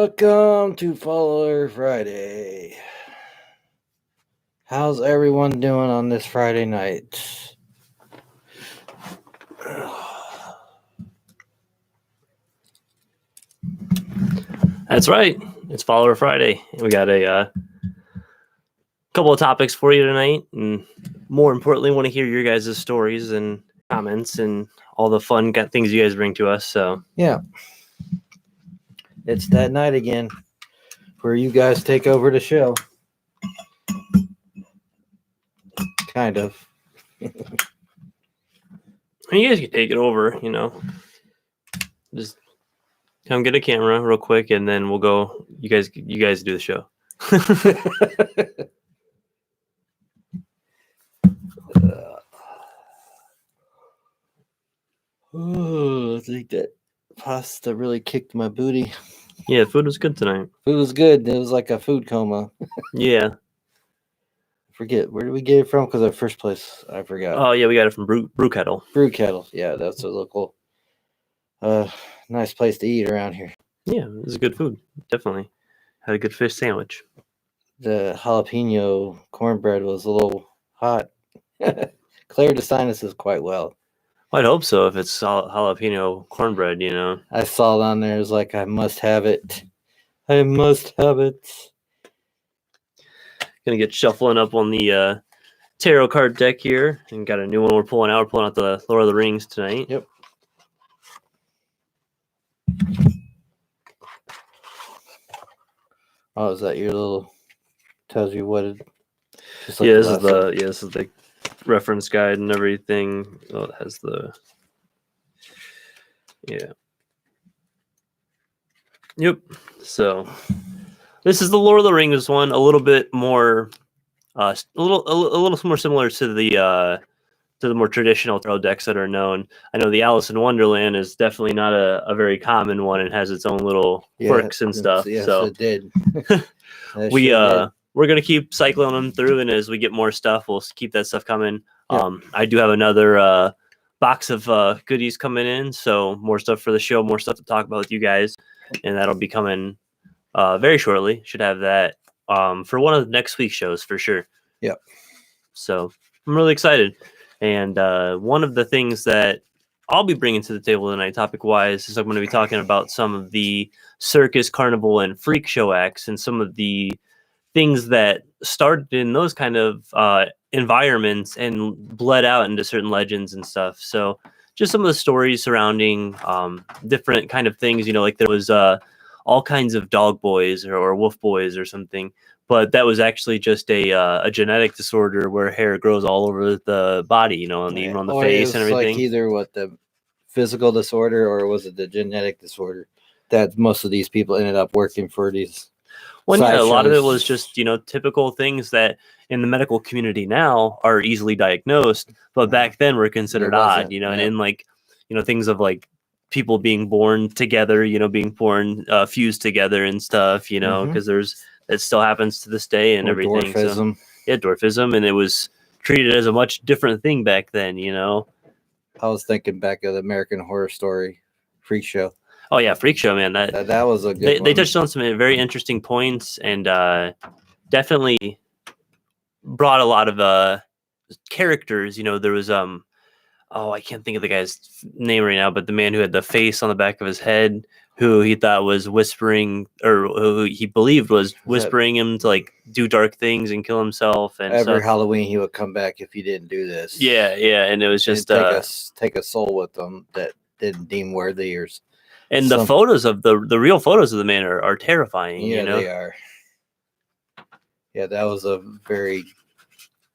Welcome to Follower Friday. How's everyone doing on this Friday night? That's right. It's Follower Friday. We got a couple of topics for you tonight, and more importantly, want to hear your guys' stories and comments and all the fun things you guys bring to us. So yeah, it's that night again where you guys take over the show. Kind of. you guys can take it over. Just come get a camera real quick, and then we'll go. You guys do the show. I think that pasta really kicked my booty. Yeah, food was good tonight. Food was good. It was like a food coma. Yeah. Forget, where did we get it from? Because our first place, I forgot. Oh, yeah, we got it from Brew Kettle. Brew Kettle. Yeah, that's a local nice place to eat around here. Yeah, it was good food. Definitely. Had a good fish sandwich. The jalapeno cornbread was a little hot. Cleared the sinuses quite well. I'd hope so if it's jalapeno cornbread, I saw it on there. It was like, I must have it. I must have it. Gonna get shuffling up on the tarot card deck here, and got a new one we're pulling out. We're pulling out the Lord of the Rings tonight. Yep. Oh, is that your little? Tells you what it. Like this is the reference guide and everything. Oh, it has the. Yeah. Yep. So, this is the Lord of the Rings one. A little bit more, a little more similar to the more traditional tarot decks that are known. I know the Alice in Wonderland is definitely not a very common one and has its own little quirks and stuff. Yes, so it did. We're gonna keep cycling them through, and as we get more stuff, we'll keep that stuff coming. Yep. I do have another box of goodies coming in, so more stuff for the show, more stuff to talk about with you guys, and that'll be coming very shortly. Should have that for one of next week's shows for sure. Yep. So I'm really excited, and one of the things that I'll be bringing to the table tonight, topic-wise, is I'm going to be talking about some of the circus, carnival, and freak show acts, and some of the things that started in those kind of environments and bled out into certain legends and stuff. So just some of the stories surrounding different kind of things, like there was all kinds of dog boys or wolf boys or something, but that was actually just a genetic disorder where hair grows all over the body, even on the face and everything. Like either the physical disorder or was it the genetic disorder that most of these people ended up working for these. Well, yeah, a lot of it was just, typical things that in the medical community now are easily diagnosed, but back then were considered odd, and in things of like people being born together, being born fused together and stuff, because it still happens to this day and everything. Dwarfism. So, yeah, dwarfism, and it was treated as a much different thing back then, I was thinking back of the American Horror Story freak show. Oh yeah, freak show, man. That was a good one. They touched on some very interesting points and definitely brought a lot of characters. There was I can't think of the guy's name right now, but the man who had the face on the back of his head, who he thought was whispering, or who he believed was whispering him to like do dark things and kill himself. And every Halloween he would come back if he didn't do this. Yeah, and it was just take a soul with them that didn't deem worthy or. And the photos of the real photos of the man are terrifying. Yeah, they are. Yeah, that was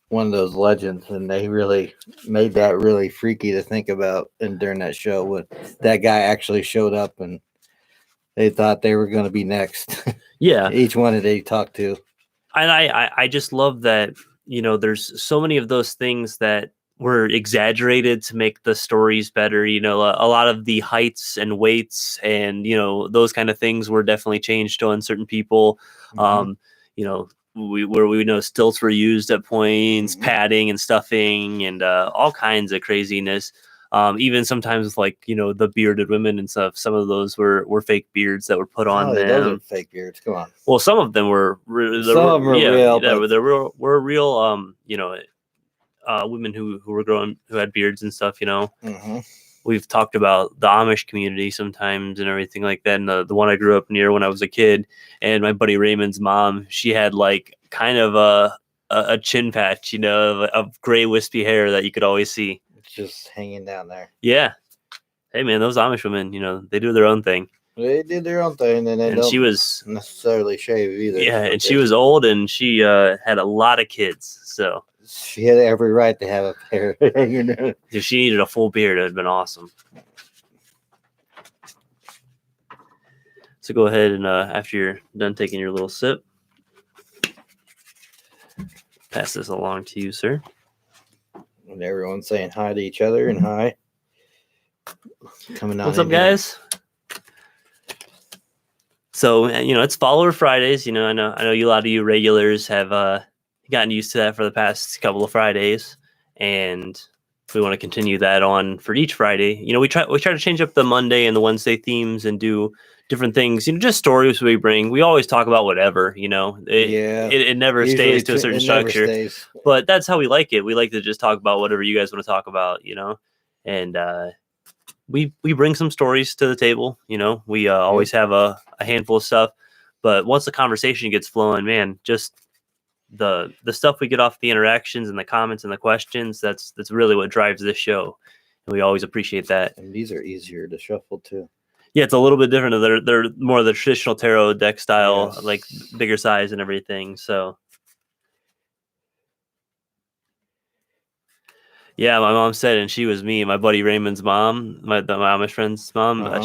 one of those legends, and they really made that really freaky to think about. And during that show, when that guy actually showed up, and they thought they were going to be next. Yeah, each one that they talked to. And I just love that. There's so many of those things that were exaggerated to make the stories better. A lot of the heights and weights and, those kind of things were definitely changed on certain people. We know stilts were used at points, padding and stuffing and all kinds of craziness. Even sometimes with like, the bearded women and stuff, some of those were fake beards that were put on Oh, those are them. fake beards. Come on. Well, some of them were Some of them are real, but there were real women who had beards and stuff. mhm. We've talked about the Amish community sometimes and everything like that. And the one I grew up near when I was a kid, and my buddy Raymond's mom, she had like kind of a chin patch, of gray wispy hair that you could always see. It's just hanging down there. Yeah. Hey man, those Amish women, they do their own thing. They did their own thing, and they don't she was necessarily shave either. Yeah, and she was old, and she had a lot of kids, so she had every right to have a pair. If she needed a full beard, it would have been awesome. So go ahead and after you're done taking your little sip, pass this along to you, sir. And everyone's saying hi to each other and hi. Coming on. What's up, guys? So it's Follower Fridays. I know a lot of you regulars have gotten used to that for the past couple of Fridays, and we want to continue that on for each Friday. We try to change up the Monday and the Wednesday themes and do different things. Just stories we bring. We always talk about whatever. It never stays to a certain structure. But that's how we like it. We like to just talk about whatever you guys want to talk about. And we bring some stories to the table. We always have a handful of stuff. But once the conversation gets flowing, man, just the stuff we get off the interactions and the comments and the questions, that's really what drives this show, and we always appreciate that. And these are easier to shuffle too. Yeah, it's a little bit different. They're more the traditional tarot deck style, yes. Like bigger size and everything. So yeah, my mom said, and she was me, my buddy Raymond's mom, my Amish friend's mom.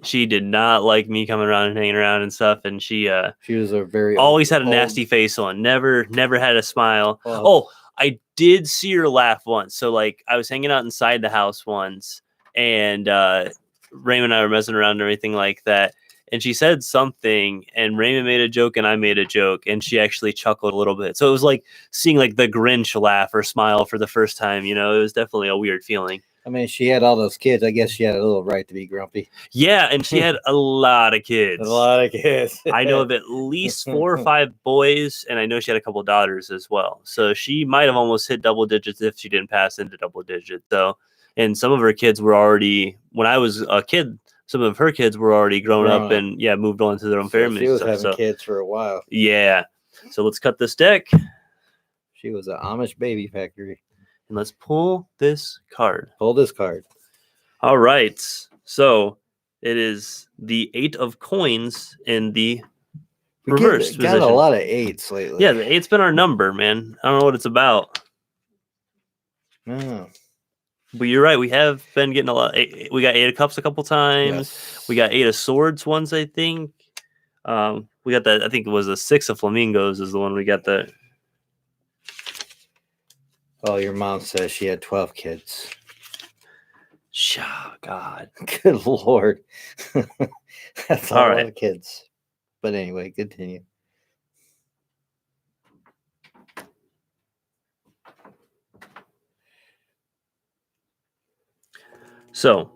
She did not like me coming around and hanging around and stuff, and she was a very always had a nasty face on. Never had a smile. Oh, I did see her laugh once. So like I was hanging out inside the house once, and Raymond and I were messing around and everything like that. And she said something, and Raymond made a joke, and I made a joke, and she actually chuckled a little bit. So it was like seeing like the Grinch laugh or smile for the first time. It was definitely a weird feeling. I mean, she had all those kids. I guess she had a little right to be grumpy. Yeah, and she had a lot of kids. A lot of kids. I know of at least 4 or 5 boys, and I know she had a couple daughters as well. So she might have almost hit double digits if she didn't pass into double digits. So, and some of her kids were already, when I was a kid, some of her kids were already grown up and moved on to their own families. She was having kids for a while. Yeah. So let's cut this deck. She was an Amish baby factory. And let's pull this card. Pull this card. All right. So it is the 8 of coins in the reverse position. Got a lot of 8s lately. Yeah, the 8's been our number, man. I don't know what it's about. No. But you're right. We have been getting a lot. We got 8 of cups a couple times. Yes. We got 8 of swords once, I think. We got that. I think it was a 6 of flamingos is the one we got that. Oh, your mom says she had 12 kids. Oh, God. Good Lord. That's a lot of kids. But anyway, continue. So,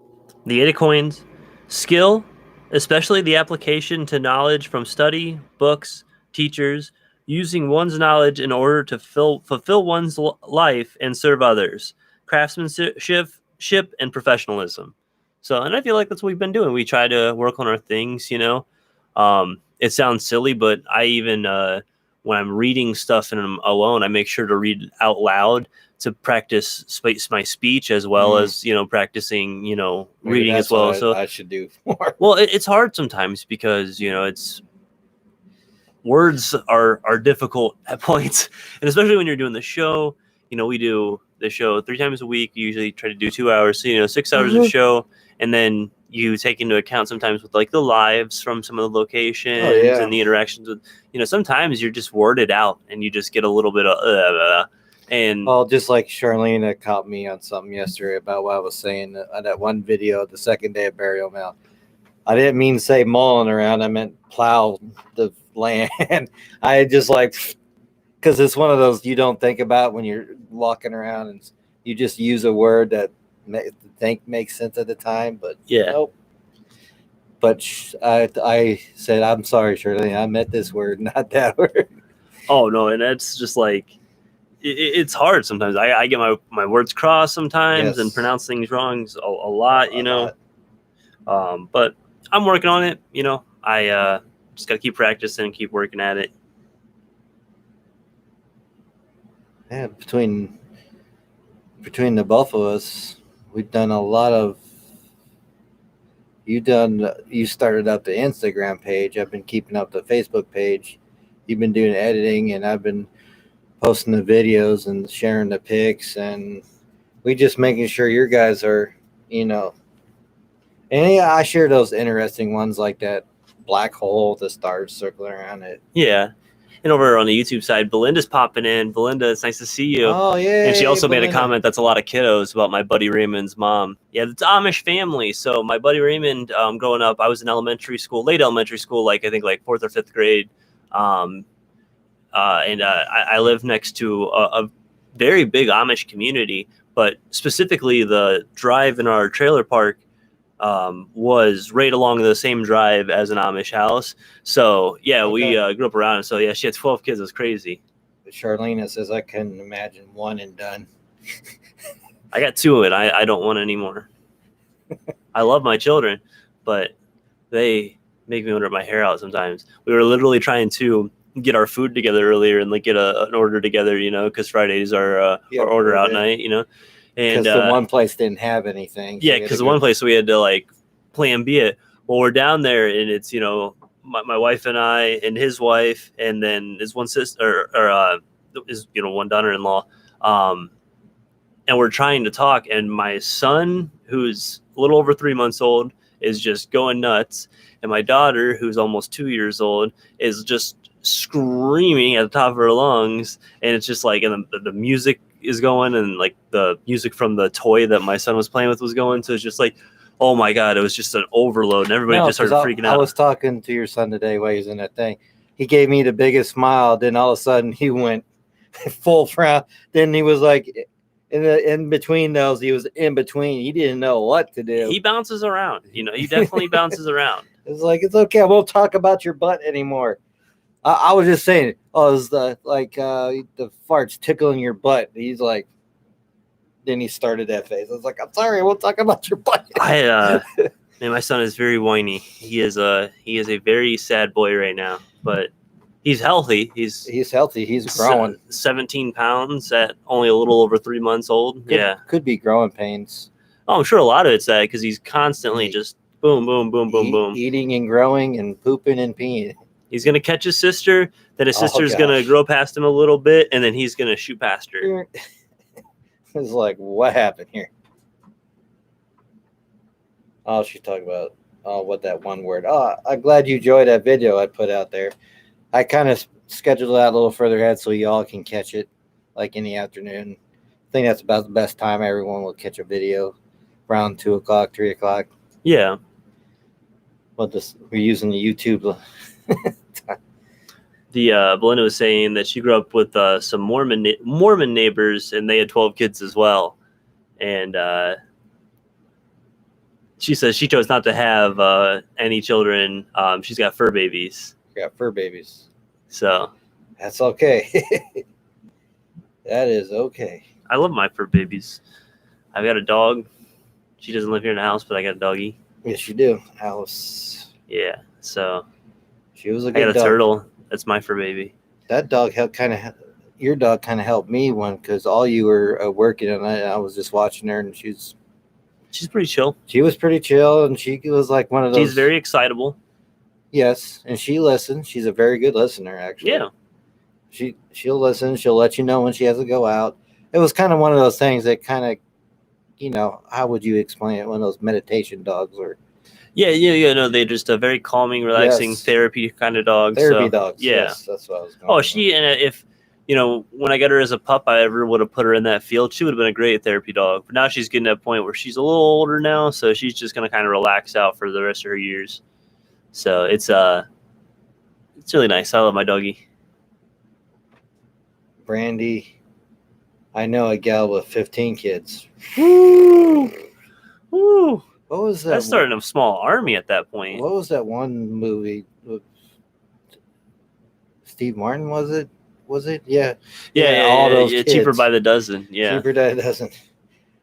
the 8 of coins, skill, especially the application to knowledge from study, books, teachers, using one's knowledge in order to fulfill one's life and serve others, craftsmanship, and professionalism. So, and I feel like that's what we've been doing. We try to work on our things, It sounds silly, but I even, when I'm reading stuff and I'm alone, I make sure to read out loud to practice my speech as well as, practicing, reading as well. So I should do more. Well, it's hard sometimes because, it's words are difficult at points. And especially when you're doing the show, we do the show 3 times a week. You usually try to do 2 hours. So, 6 hours of show. And then you take into account sometimes with like the lives from some of the locations and the interactions with, sometimes you're just worded out and you just get a little bit of, and just like Charlene caught me on something yesterday about what I was saying on that one video, the second day of burial mound. I didn't mean to say mulling around. I meant plow the land. I just because it's one of those you don't think about when you're walking around and you just use a word that think makes sense at the time, but Yeah. nope. But I said, I'm sorry, Shirley. I meant this word, not that word. Oh no, and that's just like it's hard sometimes. I get my words crossed sometimes and Yes. pronounce things wrong a lot, A lot. But I'm working on it. I just gotta keep practicing and keep working at it. Yeah, between the both of us, we've done a lot of. You started up the Instagram page. I've been keeping up the Facebook page. You've been doing editing, and I've been posting the videos and sharing the pics, and we just making sure your guys are, And yeah, I share those interesting ones like that black hole with the stars circling around it. Yeah. And over on the YouTube side, Belinda's popping in. Belinda, it's nice to see you. Oh yeah. And she also made a Belinda. comment that's a lot of kiddos about my buddy Raymond's mom. Yeah, it's Amish family. So my buddy Raymond, growing up, I was in late elementary school, like I think like 4th or 5th grade. I live next to a very big Amish community, but specifically the drive in our trailer park was right along the same drive as an Amish house. So yeah, Okay. we grew up around it. So yeah, she had 12 kids. It was crazy. Charlene says I couldn't imagine one and done. I got 2 and I don't want any more. I love my children, but they make me want to rip my hair out sometimes. We were literally trying to get our food together earlier and like get an order together, because Fridays are our order out night, Because and the one place didn't have anything. yeah, because the one place we had to like plan B it. Well, we're down there and it's my wife and I and his wife and then his one sister or his one daughter-in-law, and we're trying to talk, and my son, who's a little over 3 months old, is just going nuts, and my daughter, who's almost 2 years old, is just screaming at the top of her lungs, and it's just like, and the music is going, and like the music from the toy that my son was playing with was going, so it's just like, oh my god, it was just an overload, and everybody just started freaking out. I was talking to your son today while he was in that thing. He gave me the biggest smile. Then all of a sudden he went full frown. Then he was like, in between those, he was in between. He didn't know what to do. He bounces around. He definitely bounces around. It's like, it's okay. I won't talk about your butt anymore. I was just saying, it's the farts tickling your butt. He's like, then he started that phase. I was like, I'm sorry, I won't talk about your butt. Man, my son is very whiny. He is a very sad boy right now, but he's healthy. He's healthy. He's growing. 17 pounds at only a little over 3 months old. Could be growing pains. Oh, I'm sure a lot of it's that because he's constantly just boom, boom, boom, boom, boom. Eating and growing and pooping and peeing. He's going to catch his sister. Then his sister's going to grow past him a little bit. And then he's going to shoot past her. It's like, what happened here? Oh, she's talking about, what that one word. Oh, I'm glad you enjoyed that video I put out there. I kind of scheduled it out a little further ahead so y'all can catch it like in the afternoon. I think that's about the best time everyone will catch a video, around 2 o'clock, 3 o'clock. Yeah. We're using the YouTube. Belinda was saying that she grew up with some Mormon neighbors, and they had 12 kids as well. And she says she chose not to have any children. She's got fur babies. So that's okay. That is okay. I love my fur babies. I've got a dog. She doesn't live here in the house, but I got a doggie. Yes, you do, Alice. Yeah. So she was a good dog. I got a turtle. That's my fur baby. That dog your dog kind of helped me because all you were working, and I was just watching her, and she's pretty chill. She was pretty chill, and she was like one of those. She's very excitable. Yes, and she listens. She's a very good listener, actually. Yeah. She'll listen. She'll let you know when she has to go out. It was kind of one of those things that kind of, how would you explain it? One of those meditation dogs or. Yeah. No, they're just a very calming, relaxing therapy kind of dog. Therapy dogs. Yeah. Yes, that's what I was going and if, when I got her as a pup, I ever would have put her in that field, she would have been a great therapy dog. But now she's getting to a point where she's a little older now, so she's just going to kind of relax out for the rest of her years. So it's really nice. I love my doggie. Brandy. I know a gal with 15 kids. Woo! Woo! What was that? That's starting a small army at that point. What was that one movie? With Steve Martin, was it? Was it? Yeah. All those kids. Cheaper by the dozen. Yeah. Cheaper by the dozen.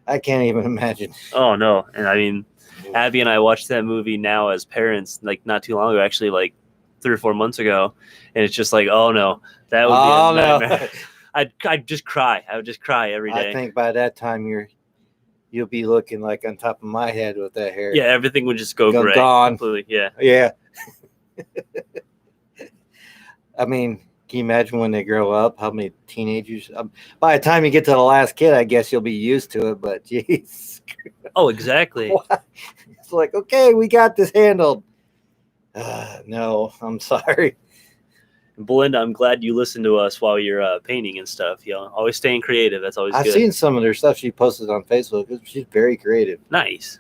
I can't even imagine. Oh no! And I mean, Abby and I watched that movie now as parents, like not too long ago, actually, like 3 or 4 months ago, and it's just like, oh no, that would be a nightmare. No. I'd just cry. I would just cry every day. I think by that time you'll be looking like on top of my head with that hair. Yeah, everything would just go gray. Gone. Completely. Yeah. Yeah. I mean, can you imagine when they grow up, how many teenagers? By the time you get to the last kid, I guess you'll be used to it, but jeez. Oh, exactly. It's like, okay, we got this handled. No, I'm sorry. Belinda, I'm glad you listened to us while you're painting and stuff. You know, always staying creative. That's always I've good. seen some of their stuff she posted on Facebook. She's very creative. Nice.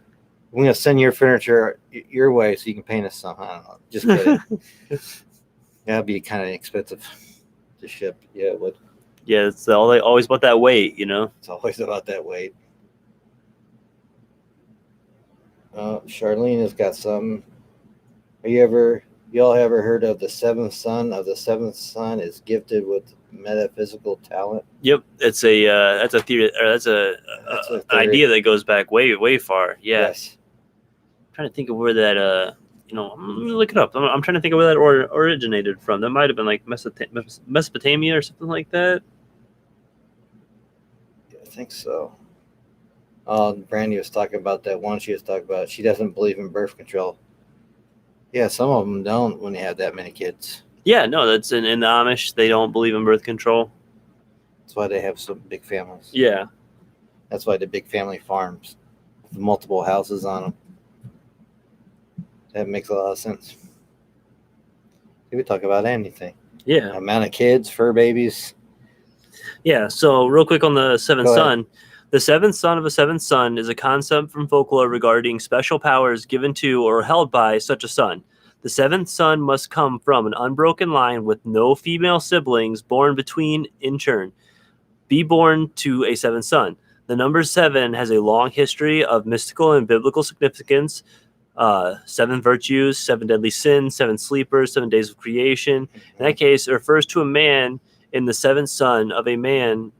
I'm going to send your furniture your way so you can paint us some. I don't know. Just kidding. That'd be kind of expensive to ship. Yeah, it would. Yeah, it's always about that weight, you know? It's always about that weight. Charlene has got something. Y'all ever heard of the seventh son? The seventh son is gifted with metaphysical talent. Yep, that's a theory, or that's an idea that goes back way far. Yeah. Yes. I'm trying to think of where that let me look it up. I'm trying to think of where that originated from. That might have been like Mesopotamia or something like that. Yeah, I think so. Brandy was talking about that one. She was talking about she doesn't believe in birth control. Yeah, some of them don't when they have that many kids. Yeah, no, that's in the Amish. They don't believe in birth control. That's why they have some big families. Yeah. That's why the big family farms with multiple houses on them. That makes a lot of sense. We talk about anything. Yeah. Amount of kids, fur babies. Yeah, so real quick on the seventh son. The seventh son of a seventh son is a concept from folklore regarding special powers given to or held by such a son. The seventh son must come from an unbroken line with no female siblings born between in turn. Be born to a seventh son. The number 7 has a long history of mystical and biblical significance. 7 virtues, 7 deadly sins, 7 sleepers, 7 days of creation. In that case, it refers to a man in the seventh son of a man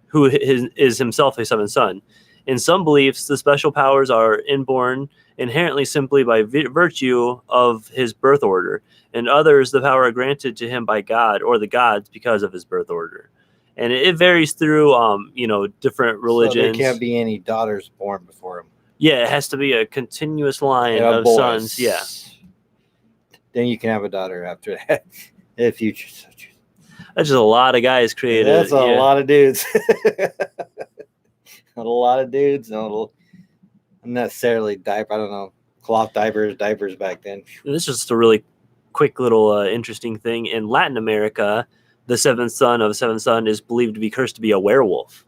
who is himself a seventh son. In some beliefs, the special powers are inborn inherently simply by virtue of his birth order. In others, the power are granted to him by God or the gods because of his birth order. And it varies through, different religions. So there can't be any daughters born before him. Yeah, it has to be a continuous line of sons. Yeah. Then you can have a daughter after that, if you choose. That's just a lot of guys created. That's a lot of dudes. A lot of dudes. Not necessarily diaper. I don't know. Cloth diapers back then. This is just a really quick little interesting thing. In Latin America, the seventh son of a seventh son is believed to be cursed to be a werewolf.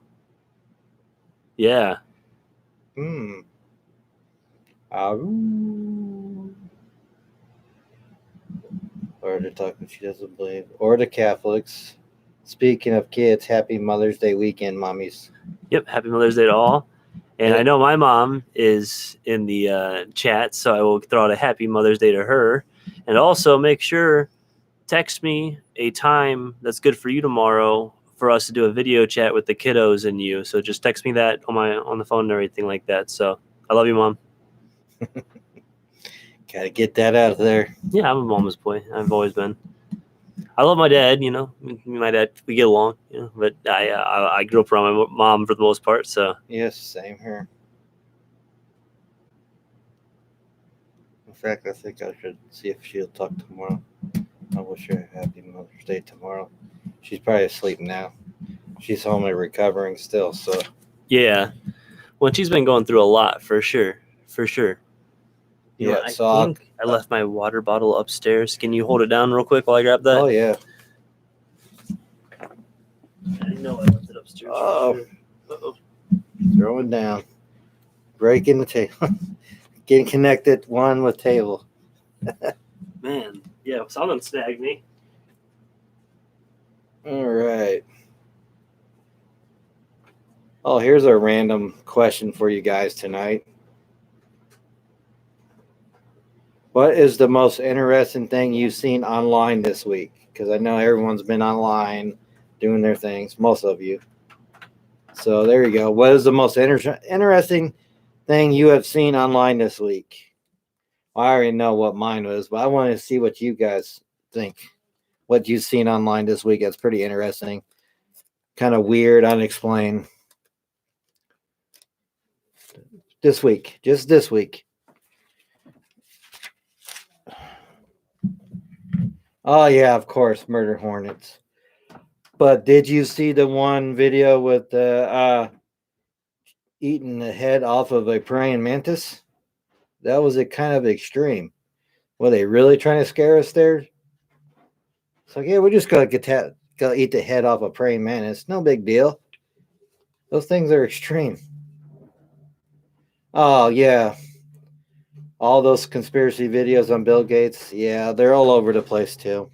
Yeah. Or they're talking she doesn't believe. Or the Catholics. Speaking of kids, happy Mother's Day weekend, mommies. Yep, happy Mother's Day to all. And I know my mom is in the chat, so I will throw out a happy Mother's Day to her. And also make sure, text me a time that's good for you tomorrow for us to do a video chat with the kiddos and you. So just text me that on the phone and everything like that. So I love you, Mom. Gotta get that out of there. Yeah, I'm a mama's boy. I've always been. I love my dad, Me and my dad, we get along, but I grew up around my mom for the most part, so. Yes, same here. In fact, I think I should see if she'll talk tomorrow. I wish her a happy Mother's Day tomorrow. She's probably asleep now. She's home and recovering still, so. Yeah. Well, she's been going through a lot, for sure. For sure. Yeah, I think I left my water bottle upstairs. Can you hold it down real quick while I grab that? Oh, yeah. I know I left it upstairs. Oh. Uh-oh. Throwing down. Breaking the table. Getting connected one with table. Man, yeah, someone snagged me. All right. Oh, here's a random question for you guys tonight. What is the most interesting thing you've seen online this week? Because I know everyone's been online doing their things, most of you. So there you go. What is the most interesting thing you have seen online this week? I already know what mine was, but I want to see what you guys think. What you've seen online this week that's pretty interesting. Kind of weird, unexplained. This week, just this week. Oh yeah, of course, murder hornets. But did you see the one video with the eating the head off of a praying mantis? That was a kind of extreme. Were they really trying to scare us there? It's like, yeah, we're just gonna go eat the head off a praying mantis. No big deal. Those things are extreme. Oh yeah, all those conspiracy videos on Bill Gates. Yeah, they're all over the place too.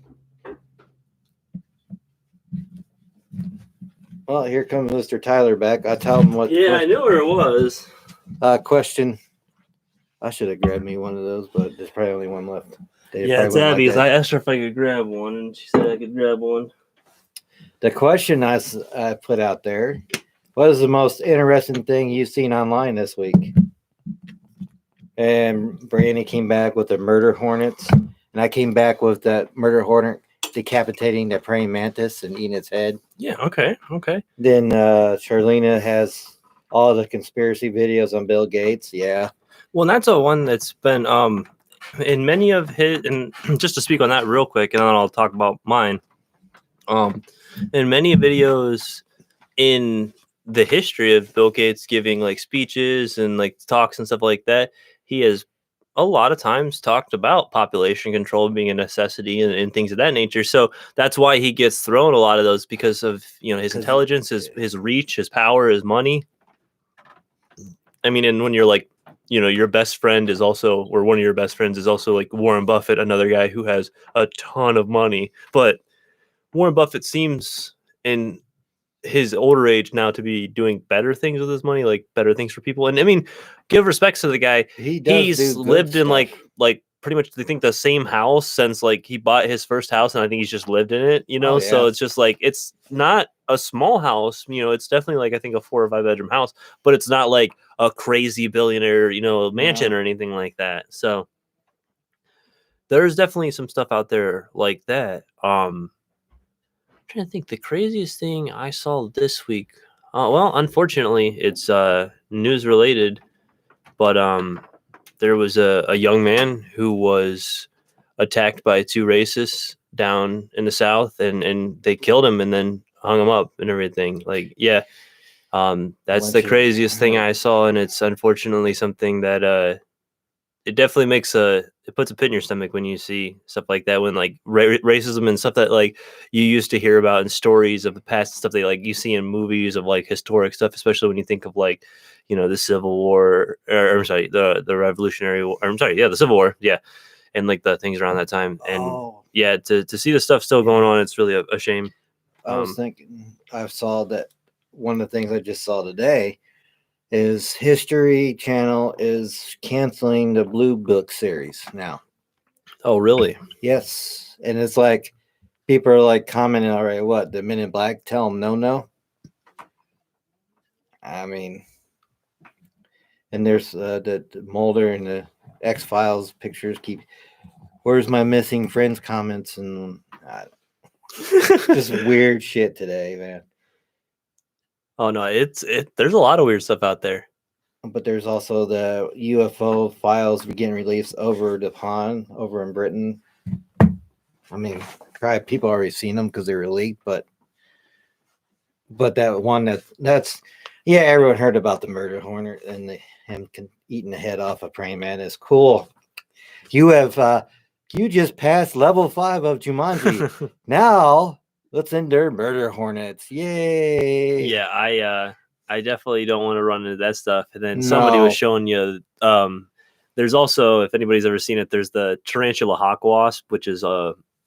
Well, here comes Mr. Tylor back. I tell him what. Yeah, I knew where it was. Question. I should have grabbed me one of those, but there's probably only one left. Yeah, it's Abby's. I asked her if I could grab one, and she said I could grab one. The question I put out there: what is the most interesting thing you've seen online this week? And Brandy came back with the murder hornets, and I came back with that murder hornet decapitating the praying mantis and eating its head. Yeah. Okay. Then Charlena has all the conspiracy videos on Bill Gates. Yeah. Well, that's a one that's been in many of his, and just to speak on that real quick, and then I'll talk about mine. In many videos in the history of Bill Gates giving like speeches and like talks and stuff like that, he has a lot of times talked about population control being a necessity and things of that nature. So that's why he gets thrown a lot of those, because of, you know, his intelligence, his reach, his power, his money. I mean, and when you're like, you know, your best friend is also, or one of your best friends is also like Warren Buffett, another guy who has a ton of money. But Warren Buffett seems in his older age now to be doing better things with his money, like better things for people. And I mean, give respects to the guy. He's lived in like pretty much, I think, the same house since like he bought his first house, and I think he's just lived in it, you know. So it's just like, it's not a small house, you know. It's definitely like, I think, a 4 or 5 bedroom house, but it's not like a crazy billionaire, you know, mansion or anything like that. So there's definitely some stuff out there like that. Trying to think, the craziest thing I saw this week. Well, unfortunately, it's news related, but there was a young man who was attacked by 2 racists down in the South, and they killed him and then hung him up and everything. Like, yeah, that's the craziest thing I saw, and it's unfortunately something that it definitely makes it puts a pit in your stomach when you see stuff like that, when like racism and stuff that like you used to hear about in stories of the past, stuff that like you see in movies of like historic stuff, especially when you think of like, you know, the Civil War, or I'm sorry, the Revolutionary War, the Civil War, yeah, and like the things around that time. And yeah, to see the stuff still going on, it's really a shame. I was thinking, I saw that one of the things I just saw today is History Channel is canceling the Blue Book series now. Oh, really? Yes. And it's like, people are like commenting already, what, the Men in Black tell them no? I mean, and there's the Mulder and the X-Files pictures keep, where's my missing friends comments, and just weird shit today, man. Oh no, there's a lot of weird stuff out there. But there's also the UFO files getting released over the pond over in Britain. I mean, probably people already seen them because they were leaked, but that one that's yeah, everyone heard about the murder hornet and him eating the head off a praying mantis. Cool. You have you just passed level 5 of Jumanji. Now let's endure murder hornets. Yay! Yeah, I definitely don't want to run into that stuff. And then somebody was showing you, there's also, if anybody's ever seen it, there's the tarantula hawk wasp, which is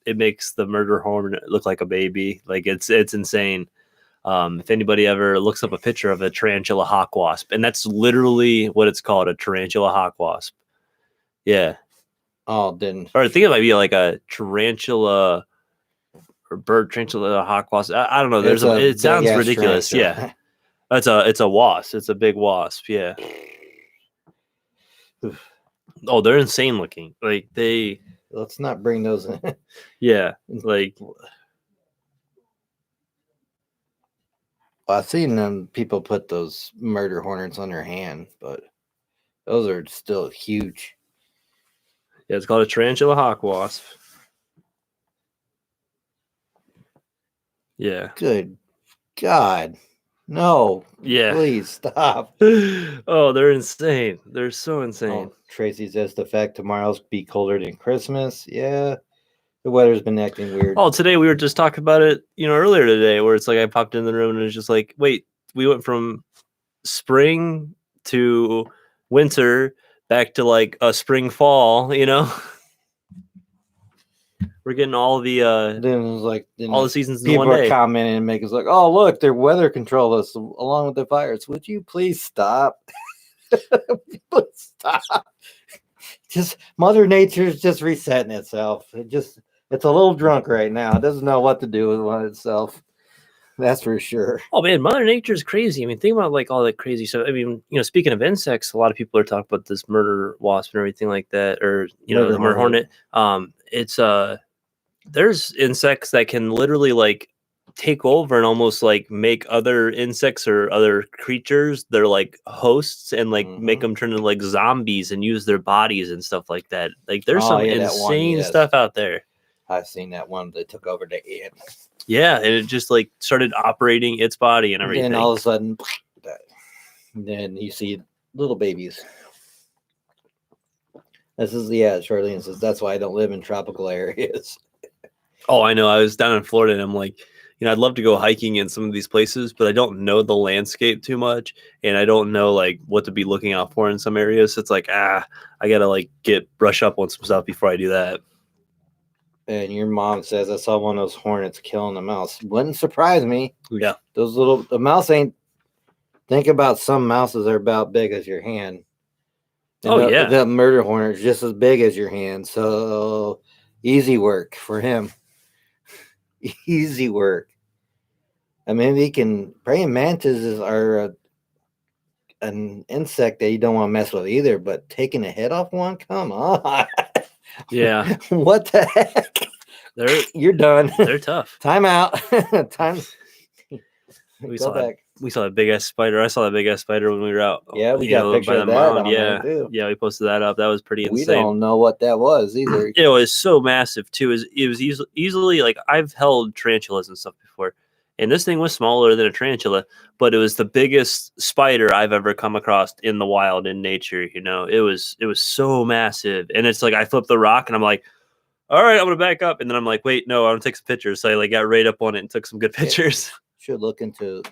it makes the murder hornet look like a baby. Like it's insane. If anybody ever looks up a picture of a tarantula hawk wasp, and that's literally what it's called, a tarantula hawk wasp. Yeah. Oh, didn't. Or I think it might be like a tarantula or bird tarantula hawk wasp. I don't know. It sounds ridiculous. Yeah. It's a wasp. It's a big wasp. Yeah. Oh, they're insane looking. Like they. Let's not bring those in. Yeah. Like. I've seen them people put those murder hornets on their hand, but those are still huge. Yeah, it's called a tarantula hawk wasp. Yeah. Good God. No. Yeah. Please stop. Oh, they're insane. They're so insane. Oh, Tracy says the fact tomorrow's be colder than Christmas. Yeah. The weather's been acting weird. Oh, today we were just talking about it, earlier today, where it's like I popped in the room and it's just like, wait, we went from spring to winter back to like a spring fall, We're getting all the Then it was like all the seasons in people one are day. commenting and making us like, oh look, their weather control us along with the virus. Would you please stop? Please stop. Just Mother Nature's just resetting itself. It's a little drunk right now. It doesn't know what to do with itself. That's for sure. Oh man, Mother Nature is crazy. I mean, think about like all that crazy stuff. I mean, speaking of insects, a lot of people are talking about this murder wasp and everything like that, or the murder hornet. It's there's insects that can literally like take over and almost like make other insects or other creatures their like hosts and like make them turn into like zombies and use their bodies and stuff like that. Like there's some insane stuff out there. I've seen that one that took over the ant. Yeah, and it just like started operating its body and everything. And all of a sudden, then you see little babies. Charlene says that's why I don't live in tropical areas. Oh, I know. I was down in Florida and I'm like, I'd love to go hiking in some of these places, but I don't know the landscape too much. And I don't know like what to be looking out for in some areas. So it's like, I gotta like brush up on some stuff before I do that. And your mom says I saw one of those hornets killing a mouse. Wouldn't surprise me. Yeah. The mouse ain't, think about some mouses are about big as your hand. And the murder hornet is just as big as your hand. So easy work for him. Easy work. I mean, praying mantises are an insect that you don't want to mess with either, but taking the head off one, come on. Yeah. What the heck? You're done. They're tough. Time out. We saw that big ass spider. I saw that big ass spider when we were out. Yeah, we got a picture of that. Yeah, we posted that up. That was pretty insane. We don't know what that was either. It was so massive too. It was easily like I've held tarantulas and stuff before, and this thing was smaller than a tarantula, but it was the biggest spider I've ever come across in the wild in nature. It was so massive, and it's like I flipped the rock and I'm like, all right, I'm gonna back up, and then I'm like, wait, no, I'm gonna take some pictures. So I like got right up on it and took some good pictures. Should look into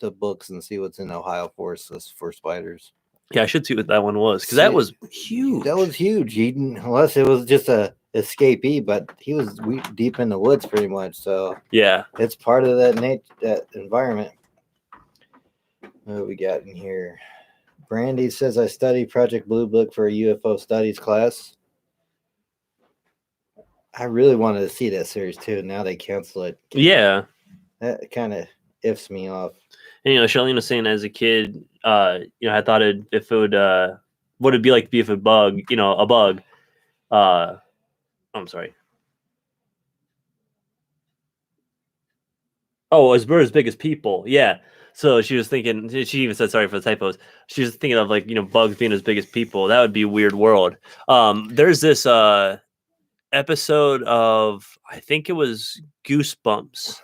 the books and see what's in Ohio forests for spiders. Yeah, I should see what that one was because that was huge. That was huge. Unless it was just a escapee, but he was deep in the woods pretty much. So yeah, it's part of that environment. What do we got in here? Brandy says I studied Project Blue Book for a UFO studies class. I really wanted to see that series too. Now they cancel it. Yeah. That kind of ifs me off. And Charlene was saying as a kid, I thought if it would, what it'd be like to be if a bug, a bug. I'm sorry. Oh, as birds as big as people. Yeah. So she was thinking. She even said sorry for the typos. She was thinking of like bugs being as big as people. That would be a weird world. There's this episode of I think it was Goosebumps.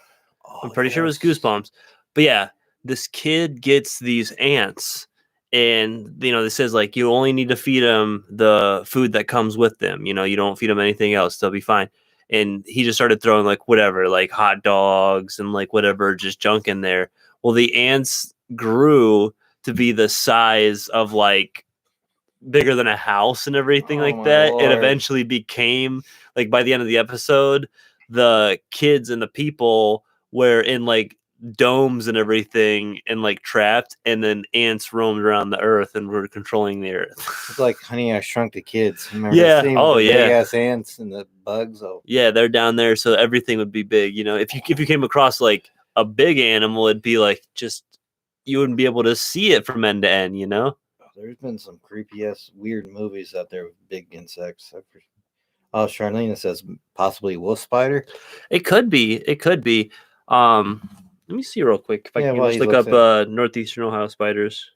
I'm pretty sure it was Goosebumps. But yeah, this kid gets these ants, and this says like you only need to feed them the food that comes with them. You don't feed them anything else; they'll be fine. And he just started throwing like whatever, like hot dogs and like whatever, just junk in there. Well, the ants grew to be the size of like bigger than a house and everything like that. Lord. It eventually became like by the end of the episode, the kids and the people were in like domes and everything and like trapped, and then ants roamed around the earth and were controlling the earth. It's like Honey, I Shrunk the Kids. Remember Yeah. seeing Oh, the yeah. big ass ants and the bugs? Oh, Yeah, they're down there, so everything would be big. You know, if you came across like a big animal, it'd be like just you wouldn't be able to see it from end to end. You know. there's been some creepy ass weird movies out there with big insects. Oh, Charlene says possibly wolf spider. It could be. It could be. Let me see real quick if I Yeah, can while just he look looks up at northeastern Ohio spiders.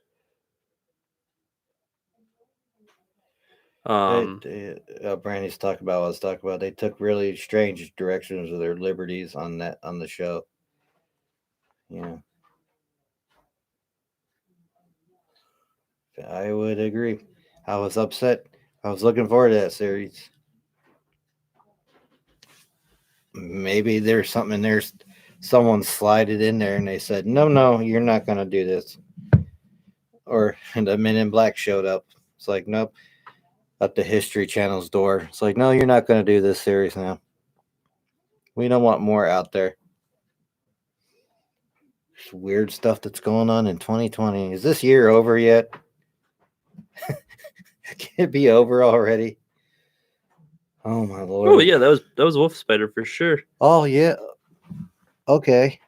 Brandy's talking about what I was talking about. They took really strange directions with their liberties on the show. Yeah, I would agree. I was upset. I was looking forward to that series. Maybe there's something in there. Someone slided in there and they said, "No, you're not going to do this." Or the Men in Black showed up. It's like, nope. Up the History Channel's door. It's like, no, you're not going to do this series now. We don't want more out there. There's weird stuff that's going on in 2020. Is this year over yet? Can it be over already? Oh my lord. Oh yeah, that was a wolf spider for sure. Oh yeah. Okay.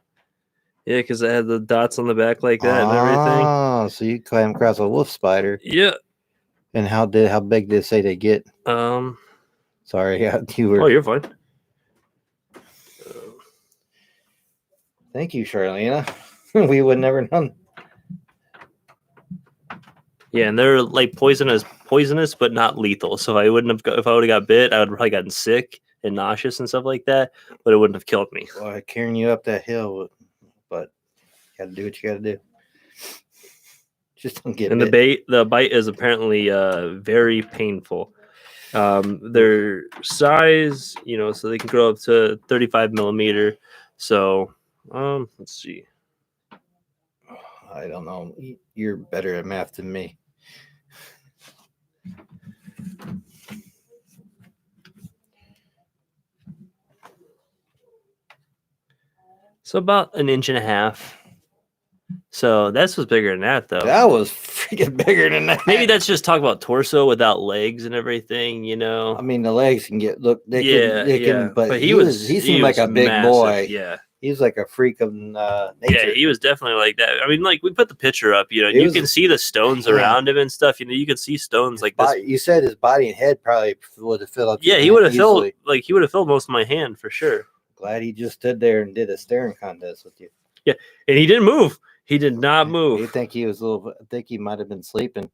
Yeah, because it had the dots on the back like that and everything. Oh, so you came across a wolf spider. Yeah. And how big did it say they get? Sorry, you were. Oh, you're fine. Thank you, Charlena. We would never known. Yeah, and they're like poisonous, but not lethal. So I wouldn't have if I would have got bit, I would have probably gotten sick and nauseous and stuff like that, but it wouldn't have killed me. Well, carrying you up that hill, but you got to do what you got to do. Just don't get and bit. The bite is apparently very painful. Their size, so they can grow up to 35 millimeter. So, let's see. I don't know. You're better at math than me. So about an inch and a half. So this was bigger than that, though. That was freaking bigger than that. Maybe that's just talk about torso without legs and everything, I mean, the legs can get they can, but he seemed like a big massive. boy. Yeah, he's like a freak of nature. Yeah, he was definitely like that. I mean, like we put the picture up, you can see the stones around him and stuff. You can see stones like this. You said his body and head probably would have filled up. Yeah, he would have filled most of my hand for sure. Glad he just stood there and did a staring contest with you. Yeah, and he didn't move. He did not move. You think he was I think he might have been sleeping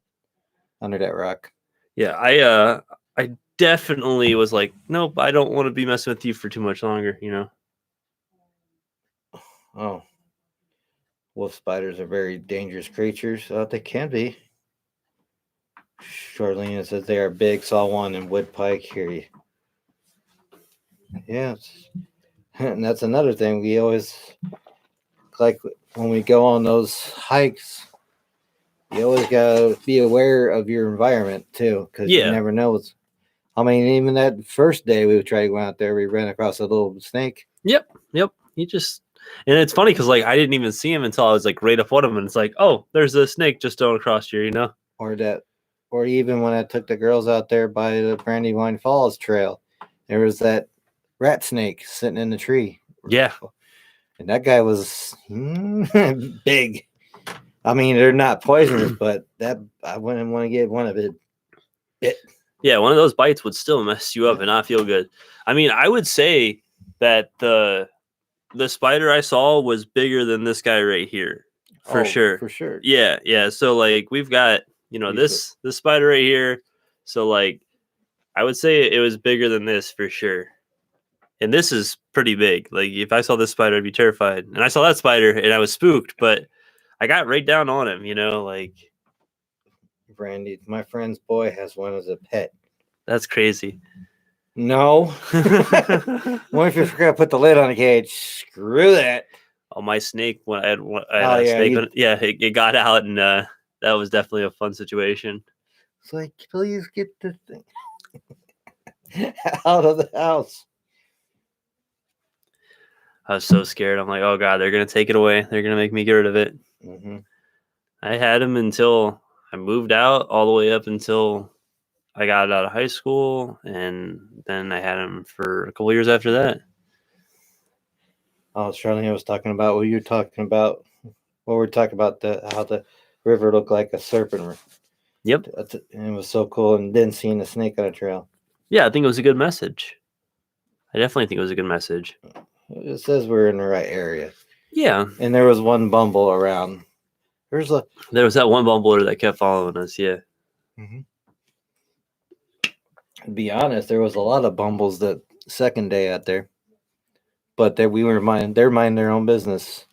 under that rock. Yeah, I definitely was like, nope, I don't want to be messing with you for too much longer. Oh, wolf spiders are very dangerous creatures. They can be. Charlene says they are big. Saw one in Wood Pike here. Yes, and that's another thing we always like when we go on those hikes. You always gotta be aware of your environment too, because you never know. Even that first day we tried to go out there, we ran across a little snake. Yep. And it's funny because I didn't even see him until I was right up on him, and it's like, oh, there's a snake just going across here, Or even when I took the girls out there by the Brandywine Falls Trail, there was that rat snake sitting in the tree. Yeah. And that guy was big. I mean, they're not poisonous, but I wouldn't want to get one of it bit. Yeah, one of those bites would still mess you up and not feel good. I mean, I would say that the spider I saw was bigger than this guy right here, for sure. For sure. Yeah. So we've got this spider right here. So I would say it was bigger than this for sure. And this is pretty big. If I saw this spider, I'd be terrified. And I saw that spider and I was spooked, but I got right down on him, Brandy, my friend's boy has one as a pet. That's crazy. No. What if you forgot to put the lid on the cage? Screw that. Oh, my snake, when I had a snake, it got out, and that was definitely a fun situation. It's like, please get the thing out of the house. I was so scared. I'm like, oh god, they're gonna take it away. They're gonna make me get rid of it. Mm-hmm. I had him until I moved out, all the way up until I got out of high school, and then I had him for a couple years after that. Oh, Charlie, I was talking about what you were talking about. What we're talking about, how the river looked like a serpent. Yep. And it was so cool. And then seeing the snake on a trail. Yeah, I think it was a good message. I definitely think it was a good message. It says we're in the right area. Yeah. And there was one bumble around. There was that one bumbler that kept following us. Yeah. Mm-hmm. To be honest, there was a lot of bumbles that second day out there. But they're minding their own business.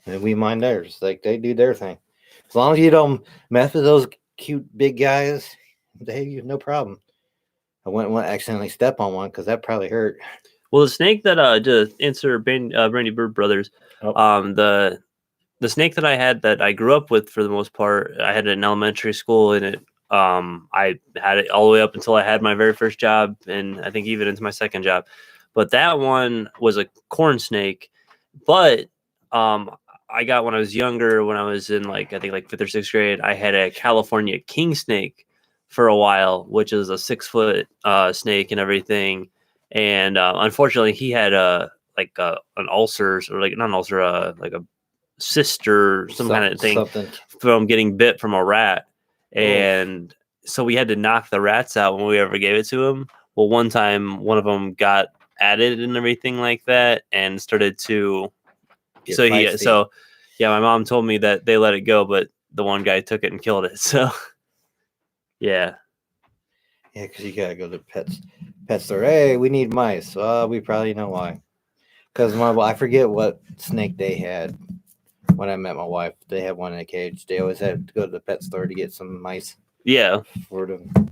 And we mind theirs. Like, they do their thing. As long as you don't mess with those cute big guys, they no problem. I wouldn't want to accidentally step on one because that probably hurt. Well, the snake that to answer Brandy Bird Brothers, the snake that I had that I grew up with for the most part, I had it in elementary school, and I had it all the way up until I had my very first job, and I think even into my second job. But that one was a corn snake, but I got when I was younger, when I was in I think 5th or 6th grade, I had a California king snake for a while, which is a 6-foot snake and everything. And unfortunately, he had an ulcer, or not an ulcer, like a cyst or some kind of thing from getting bit from a rat. And so we had to knock the rats out when we ever gave it to him. Well, one time, one of them got at it and everything like that and started to... my mom told me that they let it go, but the one guy took it and killed it. So, yeah. Yeah, because you gotta go to pet store. Hey, we need mice. We probably know why. Because I forget what snake they had when I met my wife. They had one in a cage. They always had to go to the pet store to get some mice. Yeah. For them.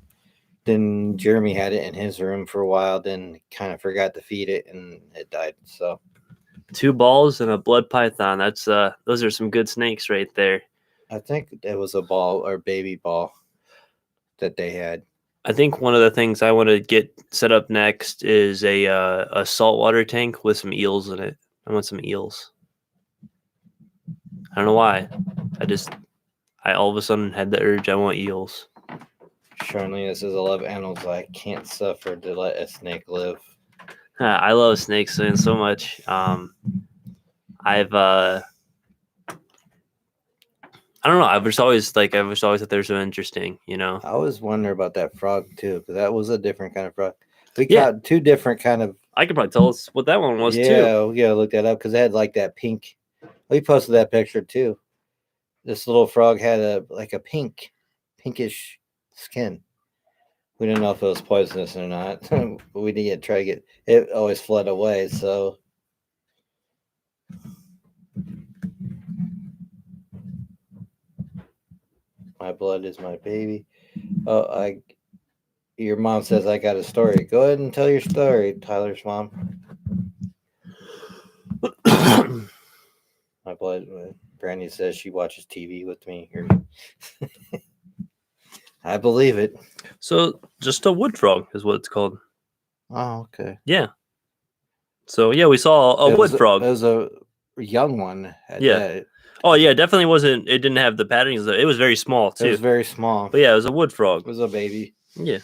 Then Jeremy had it in his room for a while. Then kind of forgot to feed it, and it died. So. 2 balls and a blood python. That's those are some good snakes right there. I think it was a ball or baby ball that they had. I think one of the things I want to get set up next is a saltwater tank with some eels in it. I want some eels. I don't know why. I all of a sudden had the urge. I want eels. Charlene, this is a love animals. I can't suffer to let a snake live. I love snakes so much. I don't know. I was always thought they're so interesting, you know. I was wondering about that frog too, because that was a different kind of frog. We caught 2 different kind of. I could probably tell us what that one was too. Yeah, we gotta look that up because it had like that pink. We posted that picture too. This little frog had a pinkish skin. We didn't know if it was poisonous or not. But we didn't try to get it. Always fled away. So. My blood is my baby. Oh, your mom says I got a story. Go ahead and tell your story, Tyler's mom. My blood. Brandy says she watches TV with me. I believe it. So, just a wood frog is what it's called. Oh, okay. Yeah. So, yeah, we saw a wood frog. It was a young one. That. Oh, yeah, definitely wasn't. It didn't have the patterns. It was very small, too. It was very small. But, yeah, it was a wood frog. It was a baby. Yeah.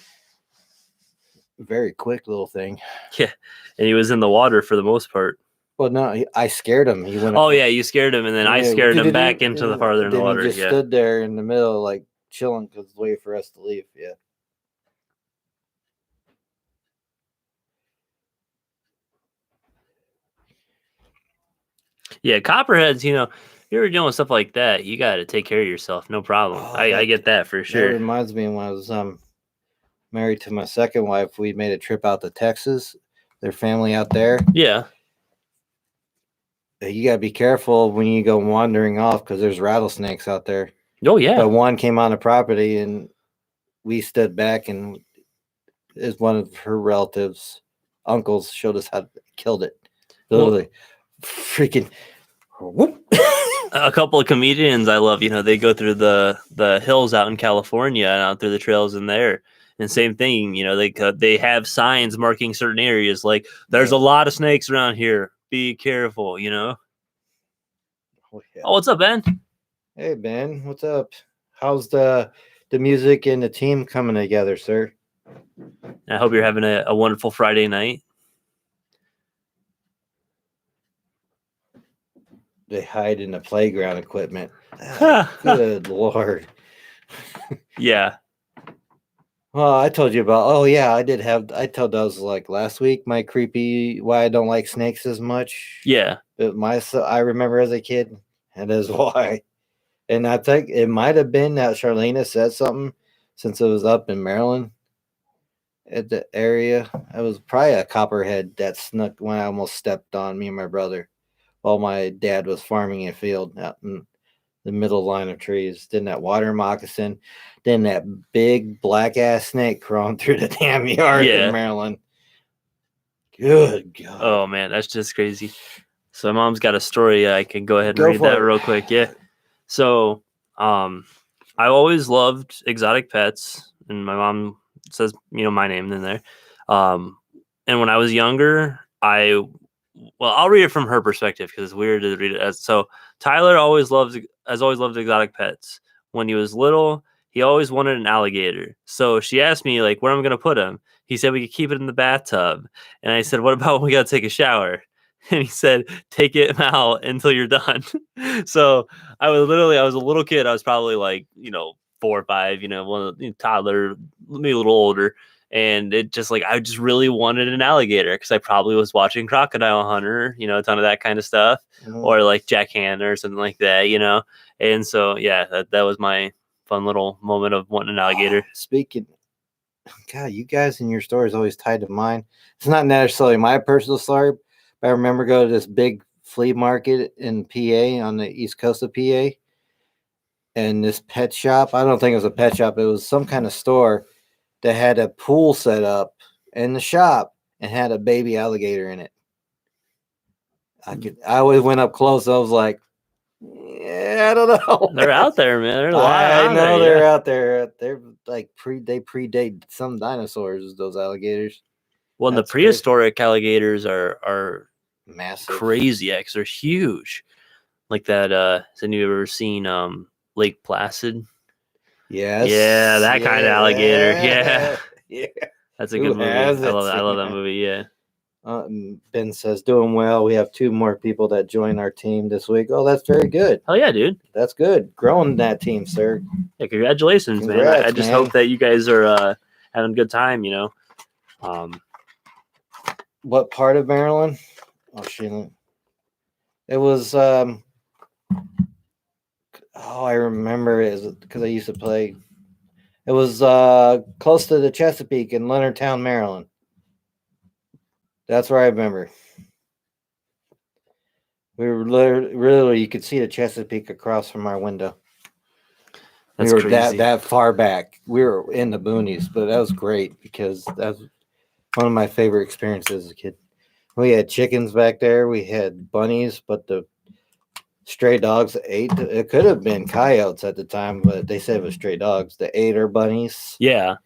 Very quick little thing. Yeah. And he was in the water for the most part. Well, no, I scared him. He went. Oh, yeah, you scared him, and then I scared him back into the farther in the water. He just stood there in the middle, like, chilling because waiting for us to leave. Yeah. Yeah, copperheads, you know, you're doing stuff like that, you got to take care of yourself. No problem. I get that for sure. That reminds me, when I was married to my second wife, we made a trip out to Texas. Their family out there. Yeah. You got to be careful when you go wandering off because there's rattlesnakes out there. Oh, yeah. But one came on the property and we stood back, and is one of her relatives' uncles showed us how to killed it. Literally. Freaking whoop. A couple of comedians I love, you know, they go through the hills out in California and out through the trails in there, and same thing, you know, they have signs marking certain areas like there's a lot of snakes around here, be careful, you know. Oh, yeah. Oh, what's up, Ben? Hey Ben, what's up? How's the music and the team coming together, sir? I hope you're having a wonderful Friday night. They hide in the playground equipment. Good Lord. Yeah. Well, I told you about. Oh yeah, I told those like last week. My creepy why I don't like snakes as much. Yeah. But I remember as a kid, and that's why. And I think it might have been that Charlena said something since it was up in Maryland at the area. It was probably a copperhead that snuck when I almost stepped on me and my brother while my dad was farming a field out in the middle line of trees. Then that water moccasin, then that big black ass snake crawling through the damn yard Yeah. in Maryland. Good God. Oh man, that's just crazy. So my mom's got a story. I can go ahead and Go read for that it. real quick. Yeah. So, I always loved exotic pets, and my mom says, my name in there. And when I was younger, I'll read it from her perspective because it's weird to read it as. So Tylor has always loved exotic pets. When he was little, he always wanted an alligator. So she asked me like, where I'm gonna put him. He said we could keep it in the bathtub, and I said, what about when we gotta take a shower? And he said, take it out until you're done. So I was a little kid. I was probably like, 4 or 5, toddler, maybe a little older. And it just like, I just really wanted an alligator because I probably was watching Crocodile Hunter, a ton of that kind of stuff, or like Jack Hanna or something like that, And so, yeah, that was my fun little moment of wanting an alligator. Speaking, God, you guys and your story is always tied to mine. It's not necessarily my personal story, but I remember going to this big flea market in PA on the east coast of PA, and this pet shop. I don't think it was a pet shop. It was some kind of store that had a pool set up in the shop and had a baby alligator in it. I always went up close. I was like, yeah, I don't know. They're out there, man. They're I know there, they're out there. They're like they predate some dinosaurs. Those alligators. Well, the prehistoric alligators are Massive, crazy. Yeah, 'cause they're huge. Like that. Have you ever seen Lake Placid? Yes. Yeah, that kind of alligator. Yeah. Yeah. That's a good movie. I love that movie. Yeah. Ben says doing well. We have 2 more people that join our team this week. Oh, that's very good. Hell yeah, dude. That's good. Growing that team, sir. Yeah, congratulations, Congrats, man. I just man. hope that you guys are having a good time. What part of Maryland? Oh, shit. It was. I remember it because I used to play. It was close to the Chesapeake in Leonardtown, Maryland. That's where I remember. We were literally you could see the Chesapeake across from our window. That's we were crazy. that far back. We were in the boonies, but that was great because that's one of my favorite experiences as a kid. We had chickens back there. We had bunnies, but the stray dogs ate. It could have been coyotes at the time, but they said it was stray dogs. They ate our bunnies. Yeah.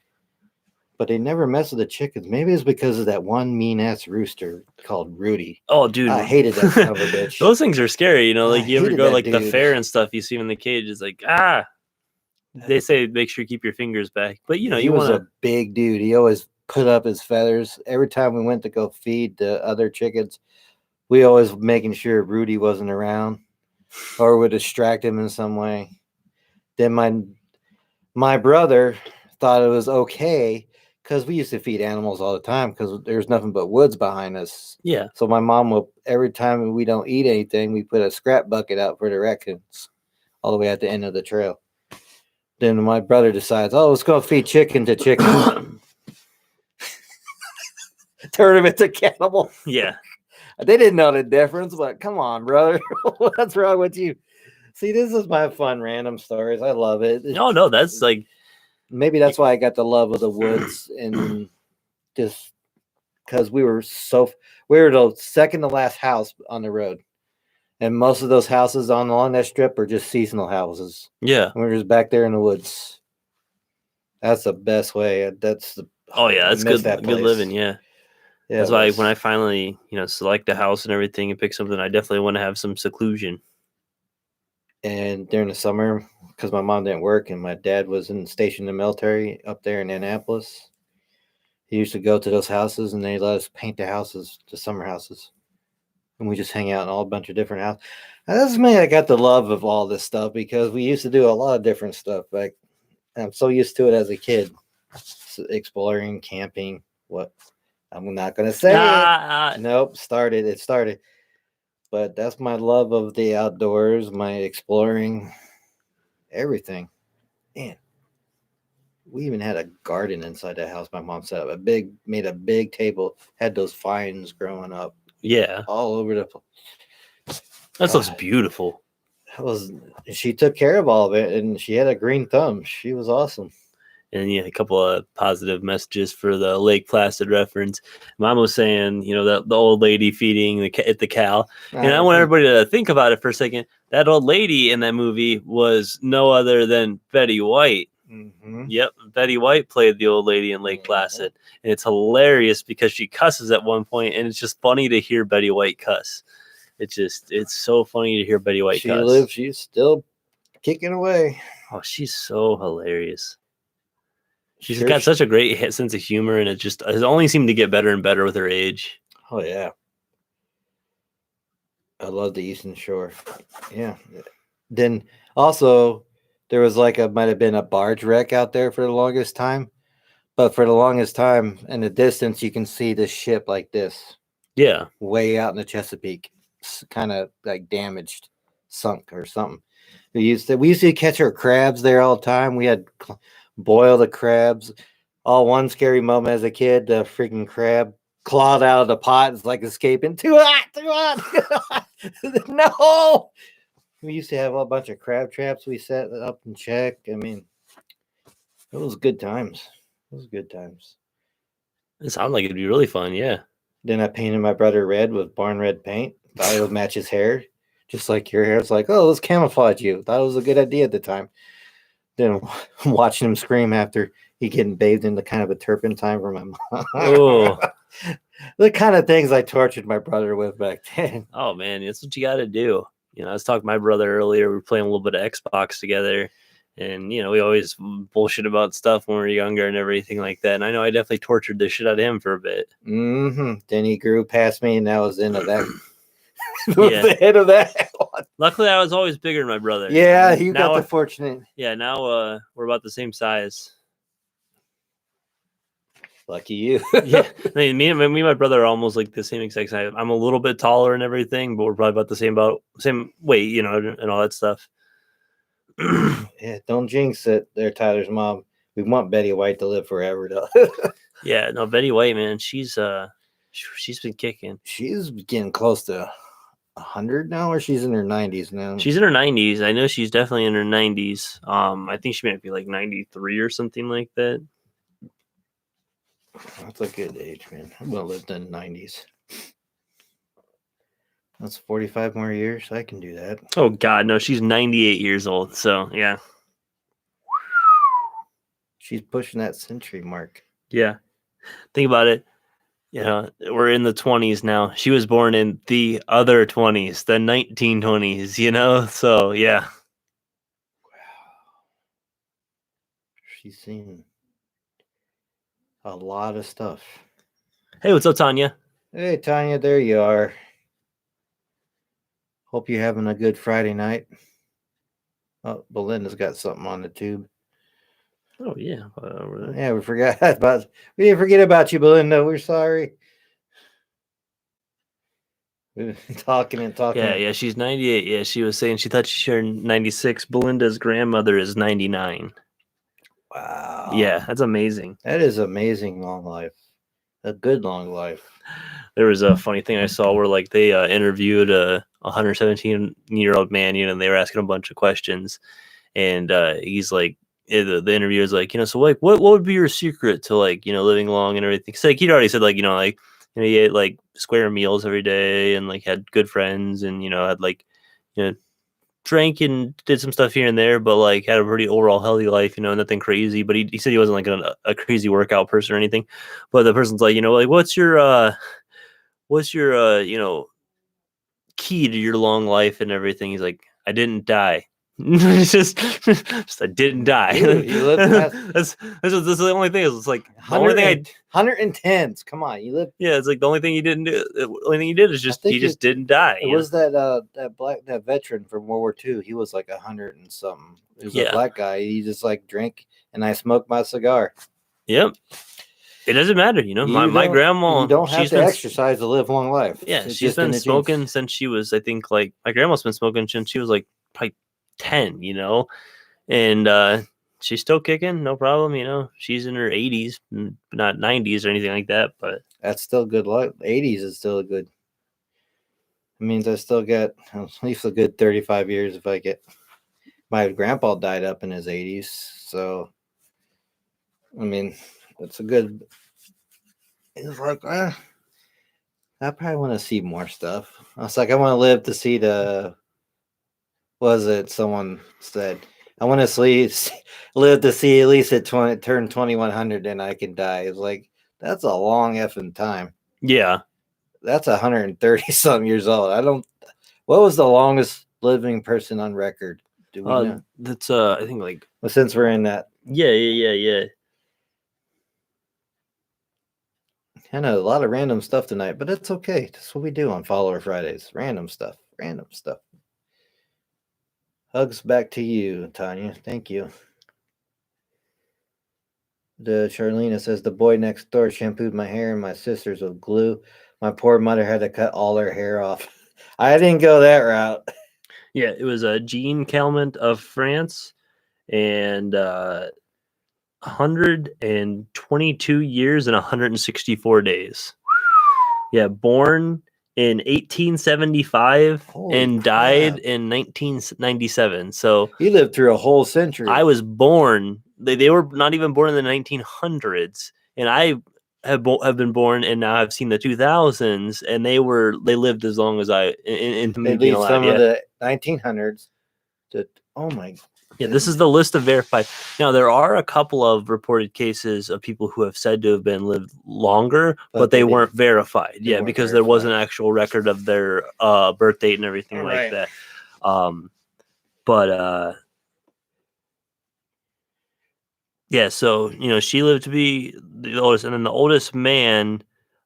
But they never messed with the chickens. Maybe it's because of that one mean ass rooster called Rudy. Oh, dude, I hated that son of a bitch. Those things are scary. Like you ever go like dude. the fair and stuff, you see him in the cage. It's like They say make sure you keep your fingers back, but he was a big dude. He always put up his feathers. Every time we went to go feed the other chickens, we always making sure Rudy wasn't around or would distract him in some way. Then my brother thought it was okay because we used to feed animals all the time because there's nothing but woods behind us. Yeah. So my mom will, every time we don't eat anything, we put a scrap bucket out for the raccoons all the way at the end of the trail. Then my brother decides, let's go feed chicken to chicken. Turn him into cannibal. Yeah. They didn't know the difference, but come on, brother. What's wrong with you? See, this is my fun random stories. I love it. No, that's like maybe that's why I got the love of the woods and just because we were the second to last house on the road. And most of those houses along that strip are just seasonal houses. Yeah. We're just back there in the woods. That's the best way. That's the that's good living, yeah. Yeah, That's it why was. when I finally, select a house and everything and pick something, I definitely want to have some seclusion. And during the summer, because my mom didn't work and my dad was stationed in the military up there in Annapolis, he used to go to those houses and they let us paint the houses, the summer houses. And we just hang out in all a bunch of different houses. And that's me. I got the love of all this stuff because we used to do a lot of different stuff. Like I'm so used to it as a kid, exploring, camping. What I'm not gonna say it. Nope, It started. But that's my love of the outdoors, my exploring, everything. Man, we even had a garden inside the house. My mom set up made a big table, had those vines growing up Yeah, all over the place. that looks beautiful. She took care of all of it, and she had a green thumb. She was awesome. And a couple of positive messages for the Lake Placid reference. Mom was saying, that the old lady feeding at the cow, and I want everybody to think about it for a second. That old lady in that movie was no other than Betty White. Mm-hmm. Yep, Betty White played the old lady in Lake Placid, and it's hilarious because she cusses at one point, and it's just funny to hear Betty White cuss. It's so funny to hear Betty White cuss. She's still kicking away. Oh, she's so hilarious. She's Sure. got such a great sense of humor, and it only seemed to get better and better with her age. Oh yeah, I love the Eastern Shore. Yeah. Then also there was might have been a barge wreck out there for the longest time, but for the longest time in the distance you can see this ship like this. Yeah, way out in the Chesapeake, kind of like damaged, sunk or something. We used to catch our crabs there all the time. We had boil the crabs. All one scary moment as a kid, the freaking crab clawed out of the pot. It's like escaping. Too hot. No. We used to have a bunch of crab traps we set up and check. I mean, it was good times. it sounded like it'd be really fun. Yeah. Then I painted my brother red with barn red paint. Thought it would match his hair, just like your hair. It's like, oh, let's camouflage you. Thought it was a good idea at the time. Then watching him scream after he getting bathed into kind of a turpentine from my mom. Oh, The kind of things I tortured my brother with back then. oh man, that's what you got to do. I was talking to my brother earlier. We were playing a little bit of Xbox together, and we always bullshit about stuff when we were younger and everything like that. And I know I definitely tortured the shit out of him for a bit. Mm-hmm. Then he grew past me, and that was the end of that. Yeah. The end of that. Luckily, I was always bigger than my brother. Yeah, you got the fortunate. Yeah, now we're about the same size. Lucky you. Yeah, I mean, me and my brother are almost like the same exact size. I'm a little bit taller and everything, but we're probably about the same weight, and all that stuff. Yeah, don't jinx it there, Tyler's mom. We want Betty White to live forever, though. Yeah, no, Betty White, man, she's been kicking. She's getting close to 100 now, or she's in her 90s now. She's in her 90s. I know she's definitely in her 90s. I think she might be like 93 or something like that. That's a good age, man. I'm gonna live in the 90s. That's 45 more years. I can do that. Oh God, no, she's 98 years old. So yeah, she's pushing that century mark. Yeah, think about it. We're in the 20s now. She was born in the other 20s, the 1920s. So yeah. Wow, she's seen a lot of stuff. Hey, what's up, Tanya? Hey, Tanya, there you are. Hope you're having a good Friday night. Oh, Belinda's got something on the tube. Oh yeah, yeah, we didn't forget about you, Belinda. We're sorry. We've been talking. Yeah, she's 98. Yeah, she was saying she thought she turned 96. Belinda's grandmother is 99. Wow. Yeah, that's amazing. That is amazing. Long life. A good long life. There was a funny thing I saw where they interviewed a 117-year-old man, and they were asking a bunch of questions, and he's like, the interviewer is like, so what would be your secret to living long and everything? So he'd already said he ate square meals every day and had good friends and had drank and did some stuff here and there, but like had a pretty overall healthy life, nothing crazy. But he said he wasn't like a crazy workout person or anything. But the person's like, like what's your key to your long life and everything? He's like, I didn't die. It's just I didn't die. You live past that's the only thing. Is it's like the only 100 thing 110s. Come on, you live. yeah, it's like the only thing he didn't do. The only thing he did is just he just didn't die. It was that veteran from World War II. He was like 100 and something. He was a black guy. He just like drank, and I smoked my cigar. Yep. It doesn't matter, My grandma. You don't have to exercise to live long life. Yeah, she's been smoking since she was, I think, like my grandma's been smoking since she was like probably 10, and she's still kicking, no problem. She's in her 80s, not 90s or anything like that, but that's still good life. 80s is still a good. It means I still get at least a good 35 years if I get. My grandpa died up in his 80s, so I mean, it's a good. It's like, I probably want to see more stuff. I was like, I want to live to see someone said, I want to live to see at least turn 2100, then I can die. It's like, that's a long effing time. Yeah. That's 130 something years old. What was the longest living person on record? Do we know? That's, I think like. Well, since we're in that. Yeah. I know a lot of random stuff tonight, but it's okay. That's what we do on Follower Fridays. Random stuff. Hugs back to you, Tanya. Thank you. The Charlena says the boy next door shampooed my hair and my sisters with glue. My poor mother had to cut all her hair off. I didn't go that route. Yeah, it was Jean Calment of France, and 122 years and 164 days. Yeah, born in 1875 and died in 1997. So he lived through a whole century. I was born. They were not even born in the 1900s, and I have been born and now I've seen the 2000s, and they lived as long as I in they leave some of the 1900s. Oh my. Yeah, this is the list of verified. Now, there are a couple of reported cases of people who have said to have been lived longer, but they weren't verified. Yeah, because there was an actual record of their birth date and everything like that. Yeah, so, she lived to be the oldest. And then the oldest man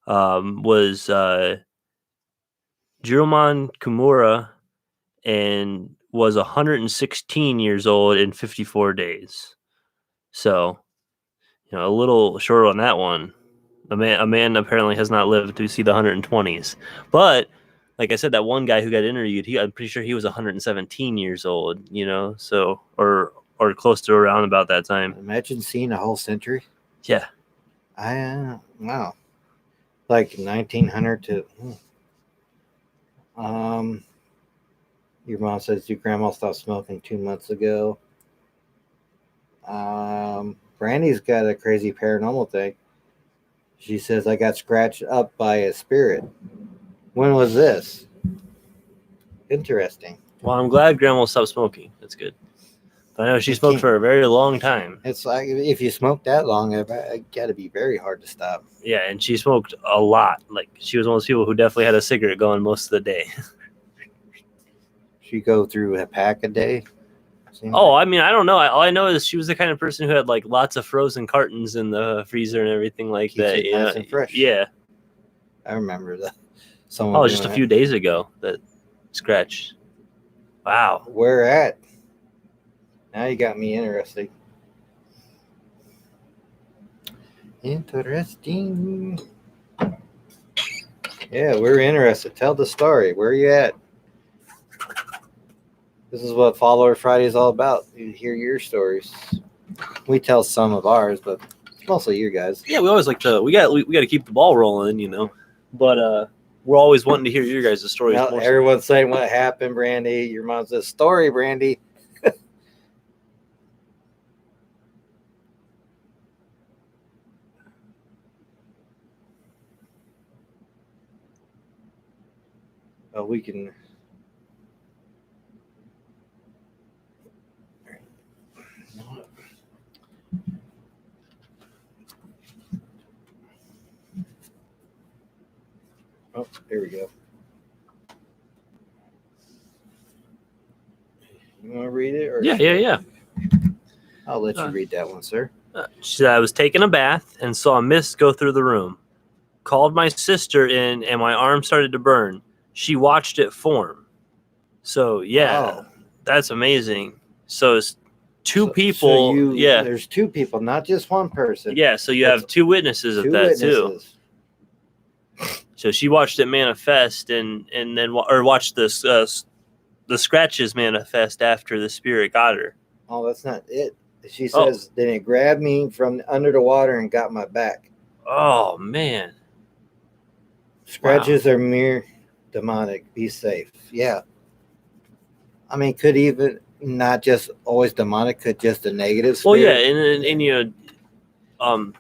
was Jiroman Kumura, and was 116 years old in 54 days. So, a little short on that one. A man apparently has not lived to see the 120s. But like I said, that one guy who got interviewed, I'm pretty sure he was 117 years old. So or close to around about that time. Imagine seeing a whole century. Yeah. Wow. Like 1900 to. Your mom says your grandma stopped smoking 2 months ago. Brandy's got a crazy paranormal thing. She says I got scratched up by a spirit. When was this? Interesting. Well, I'm glad grandma stopped smoking. That's good. But I know she smoked for a very long time. It's like if you smoke that long, it got to be very hard to stop. Yeah, and she smoked a lot. Like, she was one of those people who definitely had a cigarette going most of the day. She go through a pack a day? I mean, I don't know. All I know is she was the kind of person who had like lots of frozen cartons in the freezer and everything like that. It nice and fresh. Yeah. I remember that. Just a few days ago that scratch. Wow. Where at? Now you got me interested. Interesting. Yeah, we're interested. Tell the story. Where are you at? This is what Follower Friday is all about. You hear your stories. We tell some of ours, but mostly you guys. Yeah, we always like to. We got to keep the ball rolling, But we're always wanting to hear your guys' stories. Well, everyone's saying what happened, Brandy. Your mom says story, Brandy. We can. Here we go. You want to read it? Or Yeah. I'll let you read that one, sir. She said, I was taking a bath and saw a mist go through the room. Called my sister in, and my arm started to burn. She watched it form. So, yeah, Wow. that's amazing. So, it's two people. There's two people, not just one person. Yeah, so you have two witnesses of that, too. So she watched it manifest and then watched the scratches manifest after the spirit got her. Oh, that's not it. She says, Then it grabbed me from under the water and got my back. Oh, man. Scratches are mere demonic. Be safe. Yeah. I mean, could even not just always demonic, could just a negative spirit. Well, yeah, and you know,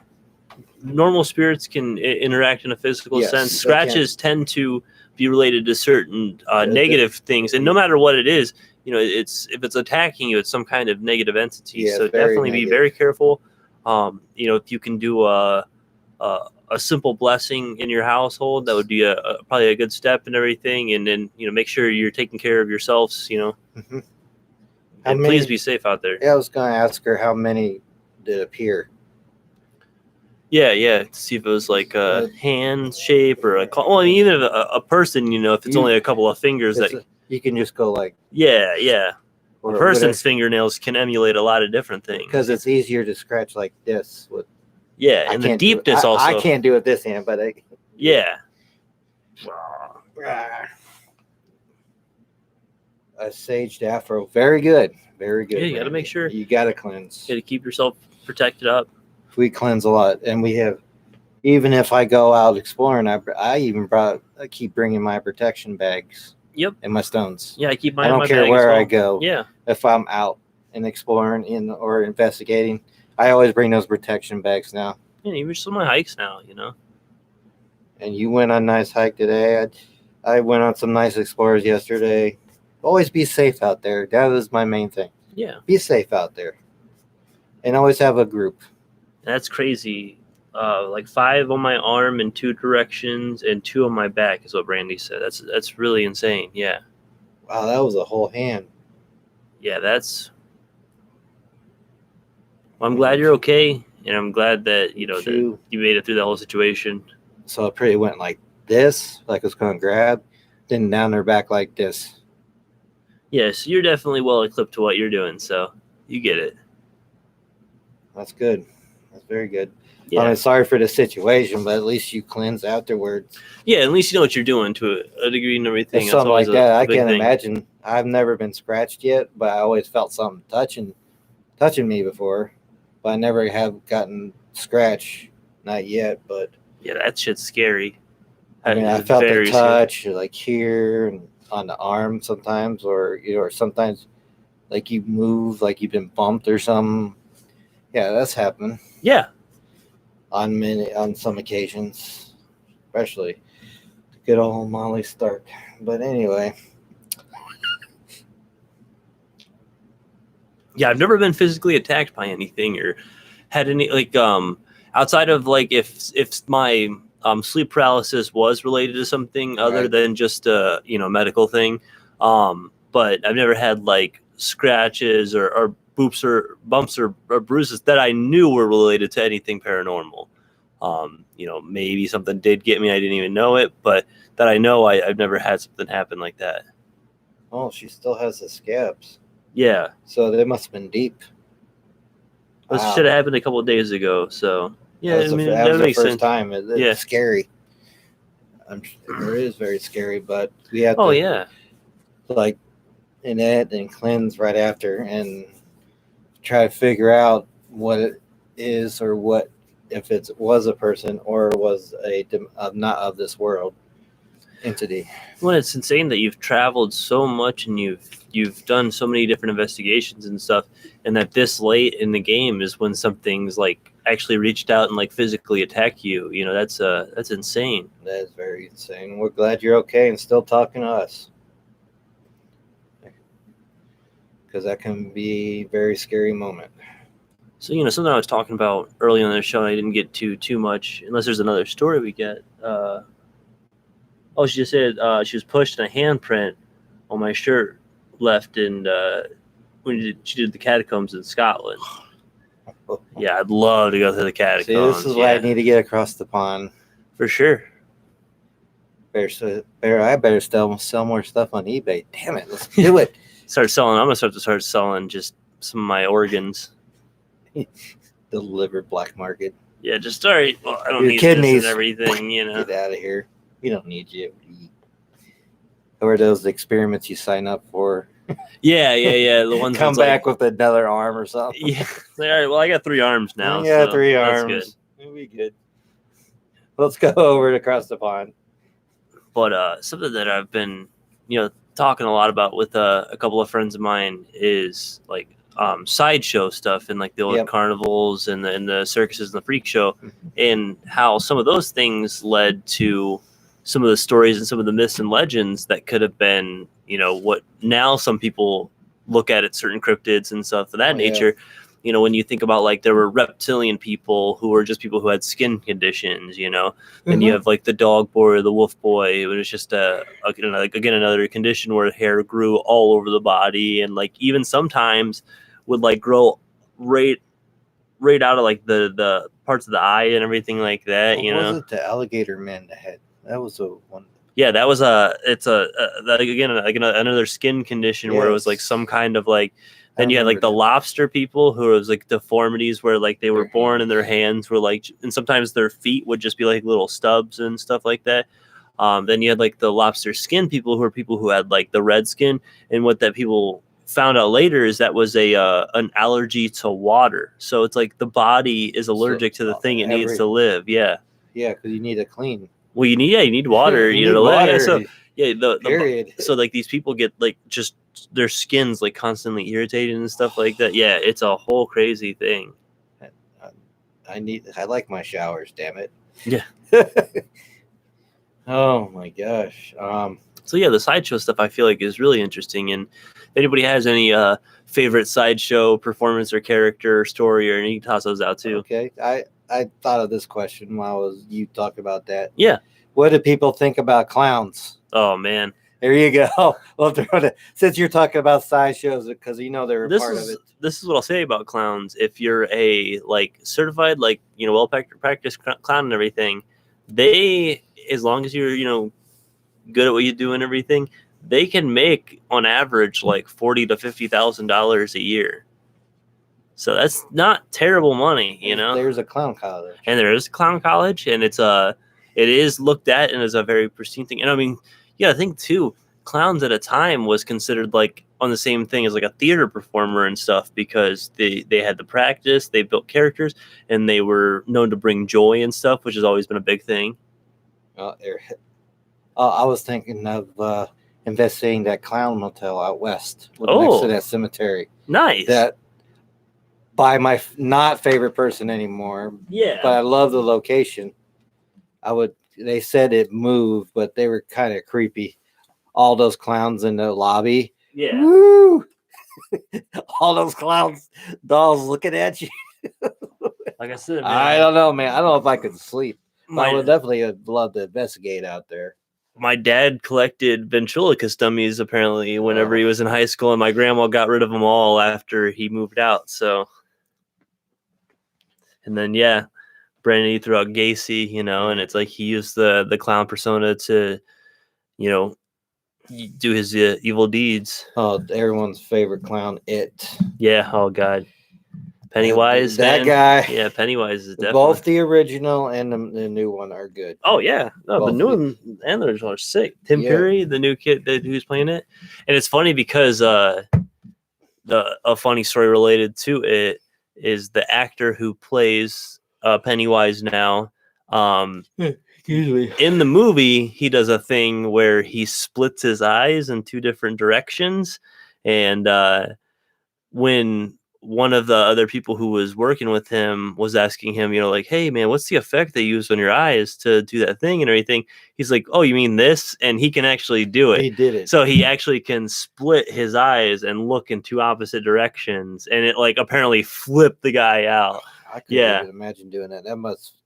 normal spirits can interact in a physical sense. Scratches tend to be related to certain negative things, and no matter what it is, you know, if it's attacking you, it's some kind of negative entity. So definitely be very careful. You know, if you can do a simple blessing in your household, that would be probably a good step and everything. And then, you know, make sure you're taking care of yourselves, you know, and please be safe out there. Yeah, I was going to ask her how many did appear. Yeah, to see if it was like a hand shape or well, I mean, even if a person, you know, if it's only a couple of fingers, that you can just go like. Yeah. A person's fingernails can emulate a lot of different things. Because it's easier to scratch like this with. Yeah, and the deepness also. I can't do it this hand, but I. Yeah. A saged afro, very good. Yeah, you got to make sure. You got to cleanse. You got to keep yourself protected up. We cleanse a lot, and we have. Even if I go out exploring, I keep bringing my protection bags. Yep. And my stones. Yeah, I keep mine. I don't care where I go. Yeah. If I'm out and exploring or investigating, I always bring those protection bags now. Yeah, even some of my hikes now, you know. And you went on a nice hike today. I went on some nice explorers yesterday. Always be safe out there. That is my main thing. Yeah. Be safe out there. And always have a group. That's crazy. Like 5 on my arm in 2 directions and 2 on my back is what Brandy said. That's really insane. Yeah. Wow, that was a whole hand. Yeah, that's. Well, I'm glad you're okay, and I'm glad that you know that you made it through the whole situation. So it pretty went like this, like it's going to grab, then down their back like this. Yes, you're definitely well equipped to what you're doing, so you get it. That's good. That's very good. Yeah. I'm sorry for the situation, but at least you cleanse afterwards. Yeah, at least you know what you're doing to a degree and everything. It's something like that. I can't imagine. I've never been scratched yet, but I always felt something touching me before. But I never have gotten scratched. Not yet, but. Yeah, that shit's scary. I mean, I felt the touch like here and on the arm sometimes, or sometimes like you move, like you've been bumped or something. Yeah, that's happened. Yeah. On some occasions, especially good old Molly Stark. But anyway. Yeah, I've never been physically attacked by anything or had any outside of like if my sleep paralysis was related to something other than just a medical thing. But I've never had like scratches or bumps or bruises that I knew were related to anything paranormal. Maybe something did get me. I didn't even know it, but that I know I've never had something happen like that. Oh, she still has the scabs. Yeah. So they must have been deep. This should have happened a couple of days ago. So yeah, that was the first time. It's scary. It is very scary, but we have to like Annette and cleanse right after and try to figure out what it is or what if it was a person or was a not of this world entity. Well, it's insane that you've traveled so much and you've done so many different investigations and stuff, and that this late in the game is when something's like actually reached out and like physically attack you. That's insane. That is very insane. We're glad you're okay and still talking to us, because that can be a very scary moment. So, something I was talking about early on the show, I didn't get to too much, unless there's another story we get. Oh, she just said she was pushed and a handprint on my shirt left in when she did the catacombs in Scotland. Yeah, I'd love to go through the catacombs. See, this is why I need to get across the pond. For sure. I better sell more stuff on eBay. Damn it, let's do it. I'm gonna start selling just some of my organs. The liver black market. Yeah, just all right. Well, I don't Your need kidneys. this and everything, you know. Get out of here. We don't need you. Or those experiments you sign up for. Yeah. The ones come back with another arm or something. Yeah. All right. Well, I got 3 arms now. Yeah, so 3 that's arms. good. It'll be good. Let's go over across the pond. But something that I've been, talking a lot about with a couple of friends of mine is like sideshow stuff and like the old carnivals and the circuses and the freak show, and how some of those things led to some of the stories and some of the myths and legends that could have been, what now some people look at certain cryptids and stuff of that nature. When you think about like there were reptilian people who were just people who had skin conditions, and you have like the dog boy or the wolf boy. It was just another condition where hair grew all over the body, and like even sometimes would like grow right out of like the parts of the eye and everything like that. Was it the alligator man that had? That was a one. Yeah, that was another skin condition where it was like some kind of like. Then you had like the lobster people who was like deformities where like they were born and their hands were like, and sometimes their feet would just be like little stubs and stuff like that. Then you had like the lobster skin people who had like the red skin, and what that people found out later is that was an allergy to water. So it's like the body is allergic to the thing it needs to live. Yeah, because you need to clean. Well, you need water. you need to live. Water. So period. So like these people get like just their skin's like constantly irritated and stuff like that. Yeah, it's a whole crazy thing. I like my showers, damn it. Yeah. Oh my gosh. So yeah, the sideshow stuff I feel like is really interesting. And if anybody has any favorite sideshow performance or character or story, or any, you can toss those out too. Okay. I thought of this question while you talked about that. Yeah. What do people think about clowns? Oh man. There you go. Well, since you're talking about sideshows, because they're part of it. This is what I'll say about clowns. If you're a like certified, like well practiced clown and everything, they, as long as you're good at what you do and everything, they can make on average like $40,000 to $50,000 a year. So that's not terrible money, There's a clown college, and there is a clown college, and it is looked at and is a very pristine thing. And I mean, I think too, clowns at a time was considered like on the same thing as like a theater performer and stuff, because they had the practice, they built characters, and they were known to bring joy and stuff, which has always been a big thing. I was thinking of investigating that clown motel out west, next to that cemetery. Nice. That by my not favorite person anymore. Yeah. But I love the location. They said it moved, but they were kind of creepy. All those clowns in the lobby. Yeah. Woo! All those clowns dolls looking at you. Like I said, man, I don't know, man. I don't know if I could sleep. I would definitely love to investigate out there. My dad collected ventriloquist dummies apparently whenever he was in high school, and my grandma got rid of them all after he moved out. So, and then Brandon, he threw out Gacy, and it's like he used the clown persona to, do his evil deeds. Oh, everyone's favorite clown, It. Yeah. Oh God. Pennywise. That guy. Yeah, Pennywise is definitely. Both the original and the new one are good. Oh yeah, no, the new one and the original are sick. Tim Curry, the new kid who's playing it, and it's funny because a funny story related to it is the actor who plays Pennywise now. Usually in the movie, he does a thing where he splits his eyes in 2 different directions, and when one of the other people who was working with him was asking him, like, hey man, what's the effect they use on your eyes to do that thing and everything? He's like, oh, you mean this? And he can actually do it. He did it. So he actually can split his eyes and look in 2 opposite directions. And it like apparently flipped the guy out. I couldn't even imagine doing that. That must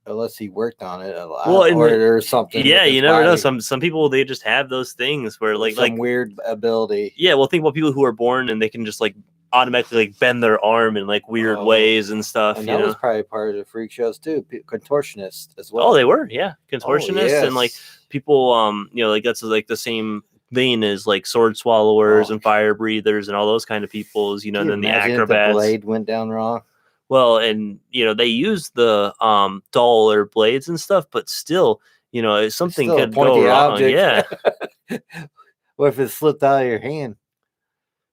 unless he worked on it a lot, Well, or something. yeah, with his you never know. body, Some people, they just have those things where some weird ability. yeah. Well, think about people who are born and they can just like automatically like bend their arm in like weird ways and stuff. And you that was know. probably part of the freak shows too. Contortionists as well. Oh, they were, yeah, contortionists and like yes. people. Like that's like the same vein as like sword swallowers Oh. and fire breathers and all those kind of peoples. You know, Can and you then the imagine if the acrobats. blade went down wrong? Well, and they use the duller blades and stuff, but still, something Still a could go pointy wrong. object. Yeah. What if it slipped out of your hand?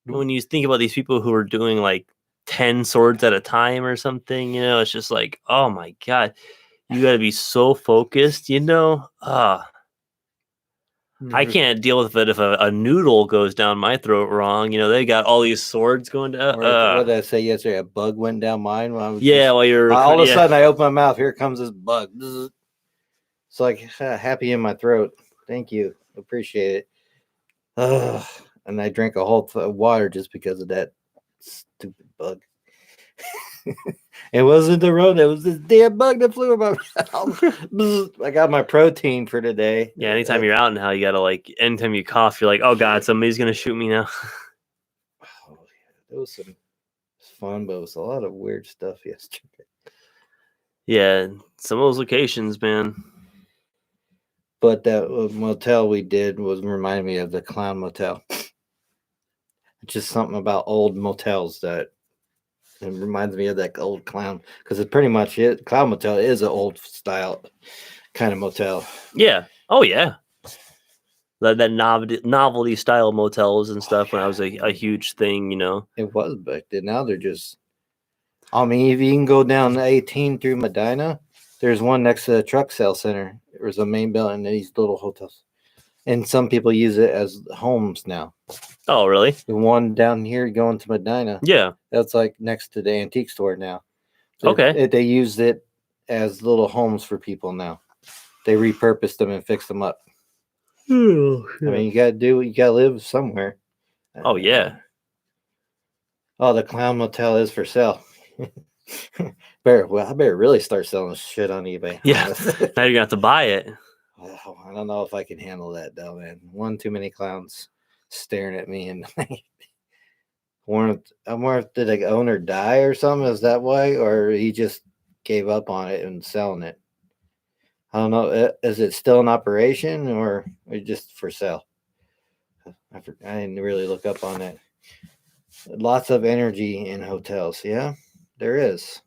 When you think about these people who are doing like 10 swords at a time or something, it's just like, oh my God, you got to be so focused, I can't deal with it if a noodle goes down my throat wrong. They got all these swords going down. Or what did I say yesterday? A bug went down mine. When I was Yeah, while you're all of a yeah. sudden I open my mouth. Here comes this bug. It's like happy in my throat. Thank you. Appreciate it. And I drank a whole water just because of that stupid bug. It wasn't the road. It was this damn bug that flew in my mouth. I got my protein for today. Yeah, anytime you're out now, you gotta like. Anytime you cough, you're like, "Oh God, somebody's gonna shoot me now." Oh, yeah. It was fun, but it was a lot of weird stuff yesterday. Yeah, some of those locations, man. But that motel we did was reminding me of the Clown Motel. Just something about old motels that it reminds me of that old clown, because it's pretty much it. Clown Motel is an old style kind of motel. Yeah. Oh yeah. That novelty style motels and stuff when I was a huge thing, It was back then. Now they're just. I mean, if you can go down 18 through Medina, there's one next to the truck sale center. There's a main building and these little hotels. And some people use it as homes now. Oh, really? The one down here going to Medina. Yeah. That's like next to the antique store now. Okay. They used it as little homes for people now. They repurposed them and fixed them up. Oh, I mean, you gotta live somewhere. Oh yeah. Oh, the Clown Motel is for sale. I better really start selling shit on eBay. Yeah. Now you're gonna have to buy it. Oh, I don't know if I can handle that though, man. One too many clowns staring at me, and I wonder if did the owner die or something? Is that why, or he just gave up on it and selling it? I don't know. Is it still in operation or just for sale? I didn't really look up on that. Lots of energy in hotels. Yeah, there is.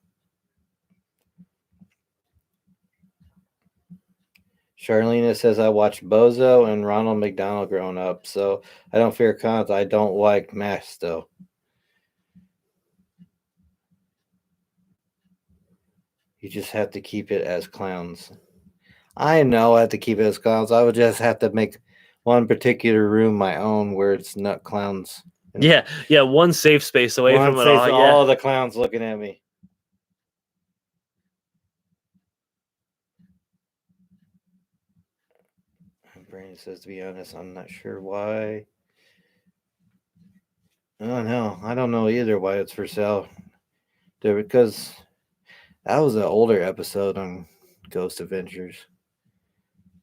Charlena says, I watched Bozo and Ronald McDonald growing up, so I don't fear clowns. I don't like masks, though. You just have to keep it as clowns. I know I have to keep it as clowns. I would just have to make one particular room my own where it's not clowns. Yeah. One safe space away from it all. All the clowns looking at me. Brandon says, to be honest, I'm not sure why. I don't know either why it's for sale. Because that was an older episode on Ghost Adventures.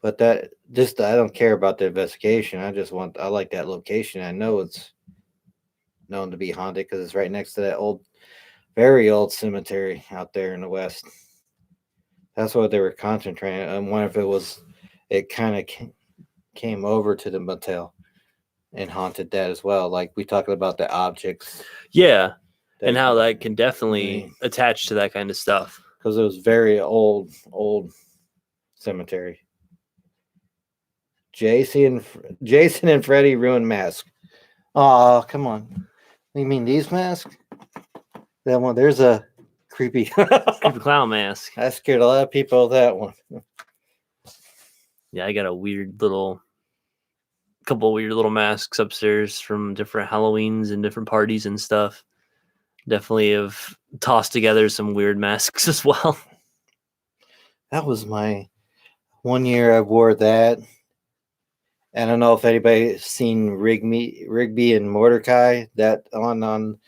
But I don't care about the investigation. I like that location. I know it's known to be haunted because it's right next to that very old cemetery out there in the West. That's what they were concentrating on. I wonder if it kind of came over to the motel and haunted that as well. Like we talked about the objects. Yeah. And how that can definitely attach to that kind of stuff. Because it was very old cemetery. Jason and Freddy ruined mask. Oh, come on. You mean these masks? That one, there's a creepy clown mask. I scared a lot of people with that one. Yeah, I got couple weird little masks upstairs from different Halloweens and different parties and stuff. Definitely have tossed together some weird masks as well. That was my one year I wore that. I don't know if anybody's seen Rigby and Mordecai that on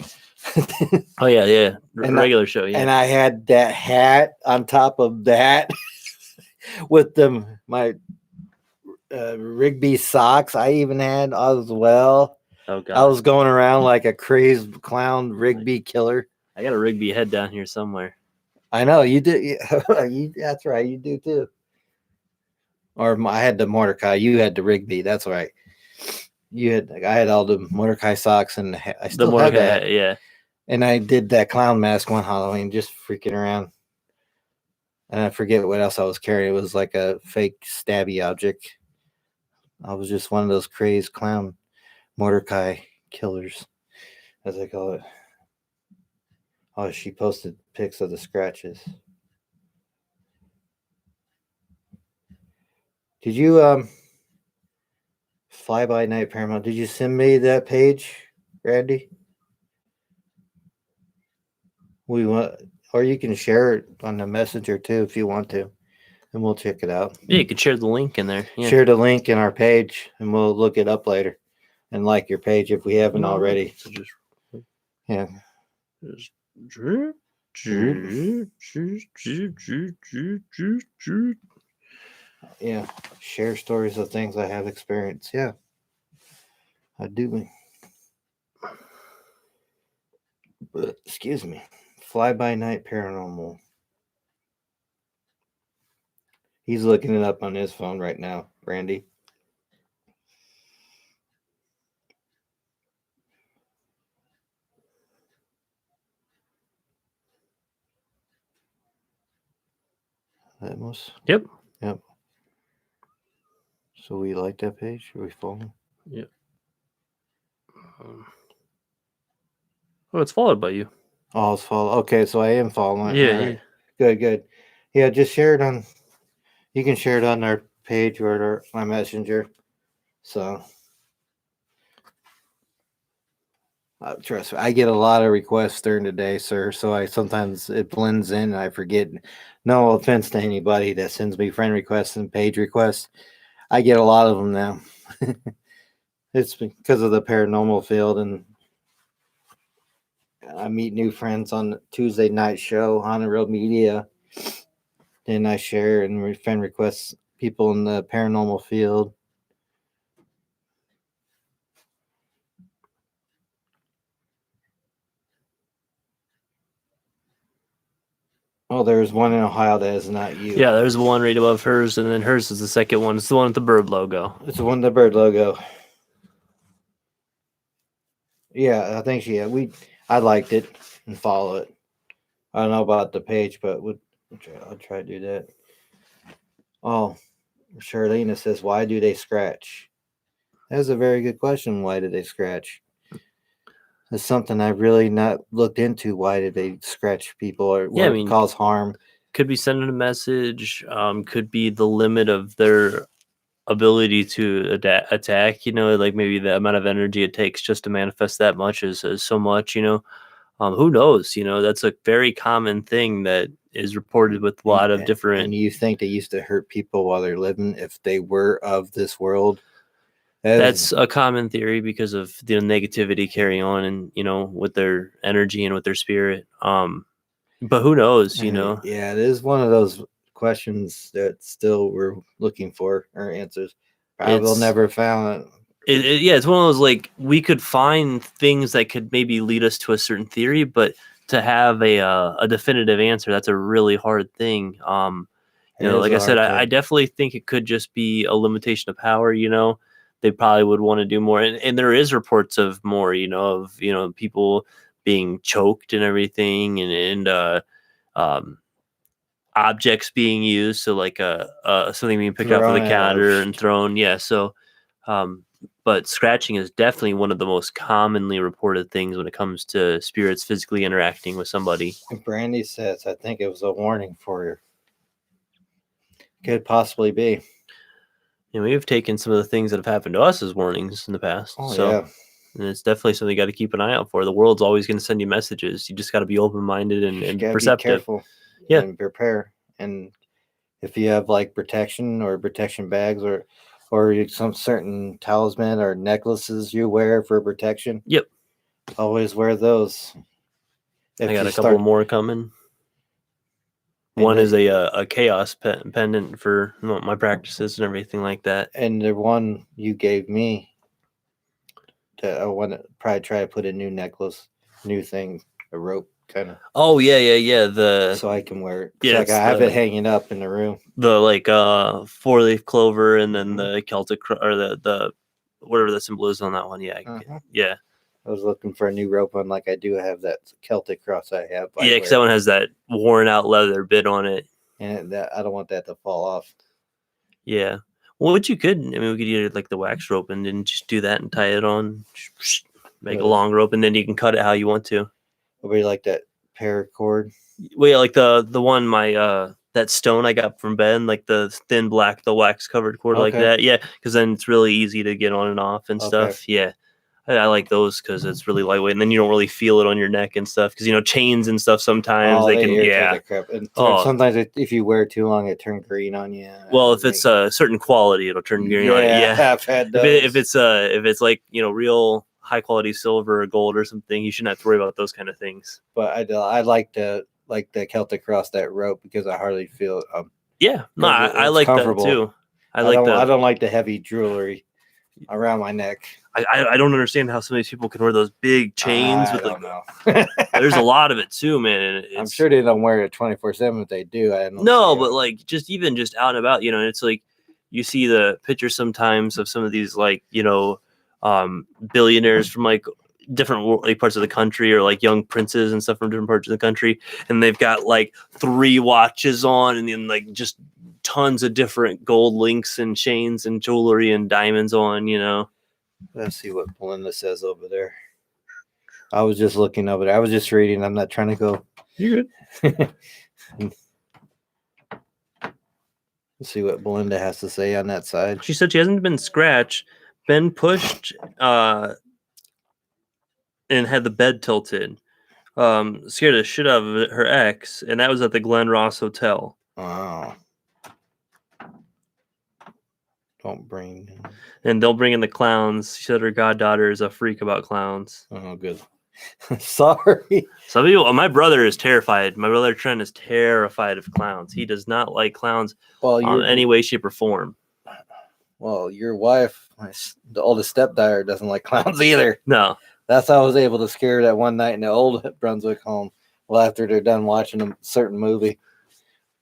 Oh yeah. And Regular show, yeah. and I had that hat on top of that with my Rigby socks. I even had as well. Oh god. I was going around like a crazed clown Rigby killer. I got a Rigby head down here somewhere. I know you do. That's right. You do too. Or I had the Mordecai. You had the Rigby. That's right. I had all the Mordecai socks, and I still have that. Hat, yeah. And I did that clown mask one Halloween, just freaking around. And I forget what else I was carrying. It was like a fake stabby object. I was just one of those crazed clown Mordecai killers, as I call it. Oh, she posted pics of the scratches. Did you Fly By Night Paramount? Did you send me that page, Randy? We want, or you can share it on the messenger too if you want to, and we'll check it out. Yeah, you could share the link in there. Yeah. Share the link in our page, and we'll look it up later, and like your page if we haven't already. So just Yeah. Yeah, share stories of things I have experienced. Yeah, I do. But, excuse me. Fly By Night Paranormal. He's looking it up on his phone right now, Randy. Atmos? Yep. So we like that page? Are we following? Yep. Oh, it's followed by you. Oh, it's follow. Okay, so I am following. Yeah, All right. Good. Yeah, just share it on. You can share it on our page or my messenger. So, trust me, I get a lot of requests during the day, sir. So I sometimes it blends in and I forget. No offense to anybody that sends me friend requests and page requests. I get a lot of them now. It's because of the paranormal field, and I meet new friends on the Tuesday night show on the Real Media. Then I share and friend requests people in the paranormal field. Oh, there's one in Ohio that is not you. Yeah, there's one right above hers, and then hers is the second one. It's the one with the bird logo. It's the one with the bird logo. Yeah, I think I liked it and follow it. I don't know about the page, but I'll try to do that. Oh, Charlene says, why do they scratch? That's a very good question. Why do they scratch? It's something I've really not looked into. Why did they scratch people or what cause harm? Could be sending a message. Could be the limit of their ability to attack. Like maybe the amount of energy it takes just to manifest that much is so much. Who knows? That's a very common thing that is reported with a lot of different. And you think they used to hurt people while they're living if they were of this world? That's a common theory because of the negativity carrying on, and with their energy and with their spirit. But who knows? Yeah, it is one of those questions that still we're looking for our answers. Probably will never found it. Yeah, it's one of those like we could find things that could maybe lead us to a certain theory, but to have a definitive answer, that's a really hard thing. Like I said, I definitely think it could just be a limitation of power. They probably would want to do more, and there is reports of more. Of people being choked and everything, and objects being used, so like something being picked up from the counter and thrown. Yeah, so. But scratching is definitely one of the most commonly reported things when it comes to spirits physically interacting with somebody. Brandy says, I think it was a warning for you. Could possibly be. We've taken some of the things that have happened to us as warnings in the past. Yeah. And it's definitely something you got to keep an eye out for. The world's always going to send you messages. You just got to be open-minded and perceptive. Be careful. Yeah. And prepare. And if you have like protection or protection bags, or or some certain talisman or necklaces you wear for protection. Yep. Always wear those. I got a couple more coming. One is a chaos pendant for my practices and everything like that. And the one you gave me, I want to probably try to put a new necklace, new thing, a rope kind of. Oh yeah. So I can wear it. Yeah, Like I have it hanging up in the room. The like 4-leaf clover and then the Celtic or the whatever the symbol is on that one. Yeah, yeah. I was looking for a new rope one, like I do have that Celtic cross I have. Yeah, because that one has that worn out leather bit on it. And that I don't want that to fall off. Yeah. Well, what you could, I mean, we could either like the wax rope and then just do that and tie it on, make a long rope, and then you can cut it how you want to. Nobody like that paracord? Well, yeah, like the one that stone I got from Ben, like the thin black, the wax covered cord like that. Yeah, because then it's really easy to get on and off and stuff. Yeah. I like those because it's really lightweight, and then you don't really feel it on your neck and stuff. Because chains and stuff sometimes they can, the crap. And sometimes if you wear too long, it turns green on you. Well, if it's a certain quality, it'll turn green on you. Yeah, I've had those. If it's like real high quality silver or gold or something, you shouldn't have to worry about those kind of things. But I like the Celtic cross, that rope, because I hardly feel. Yeah, no, I like that too. I don't like the heavy jewelry around my neck. I don't understand how some of these people can wear those big chains with there's a lot of it too, man. I'm sure they don't wear it 24/7. If they do, I don't know. No, but like just out and about, it's like you see the pictures sometimes of some of these like billionaires from like different parts of the country, or like young princes and stuff from different parts of the country, and they've got like 3 watches on, and then like just tons of different gold links and chains and jewelry and diamonds on. Let's see what Belinda says over there. I was just looking over there. I was just reading. I'm not trying to go. You're good. Let's see what Belinda has to say on that side. She said she hasn't been scratched, been pushed, and had the bed tilted. Scared the shit out of her ex, and that was at the Glen Ross Hotel. Wow. Don't bring. And they'll bring in the clowns. She said her goddaughter is a freak about clowns. Oh, good. Sorry. Some people. My brother is terrified. My brother Trent is terrified of clowns. He does not like clowns in any way, shape, or form. Well, your wife, the oldest stepdaughter, doesn't like clowns either. No. That's how I was able to scare her that one night in the old Brunswick home. Well, after they're done watching a certain movie,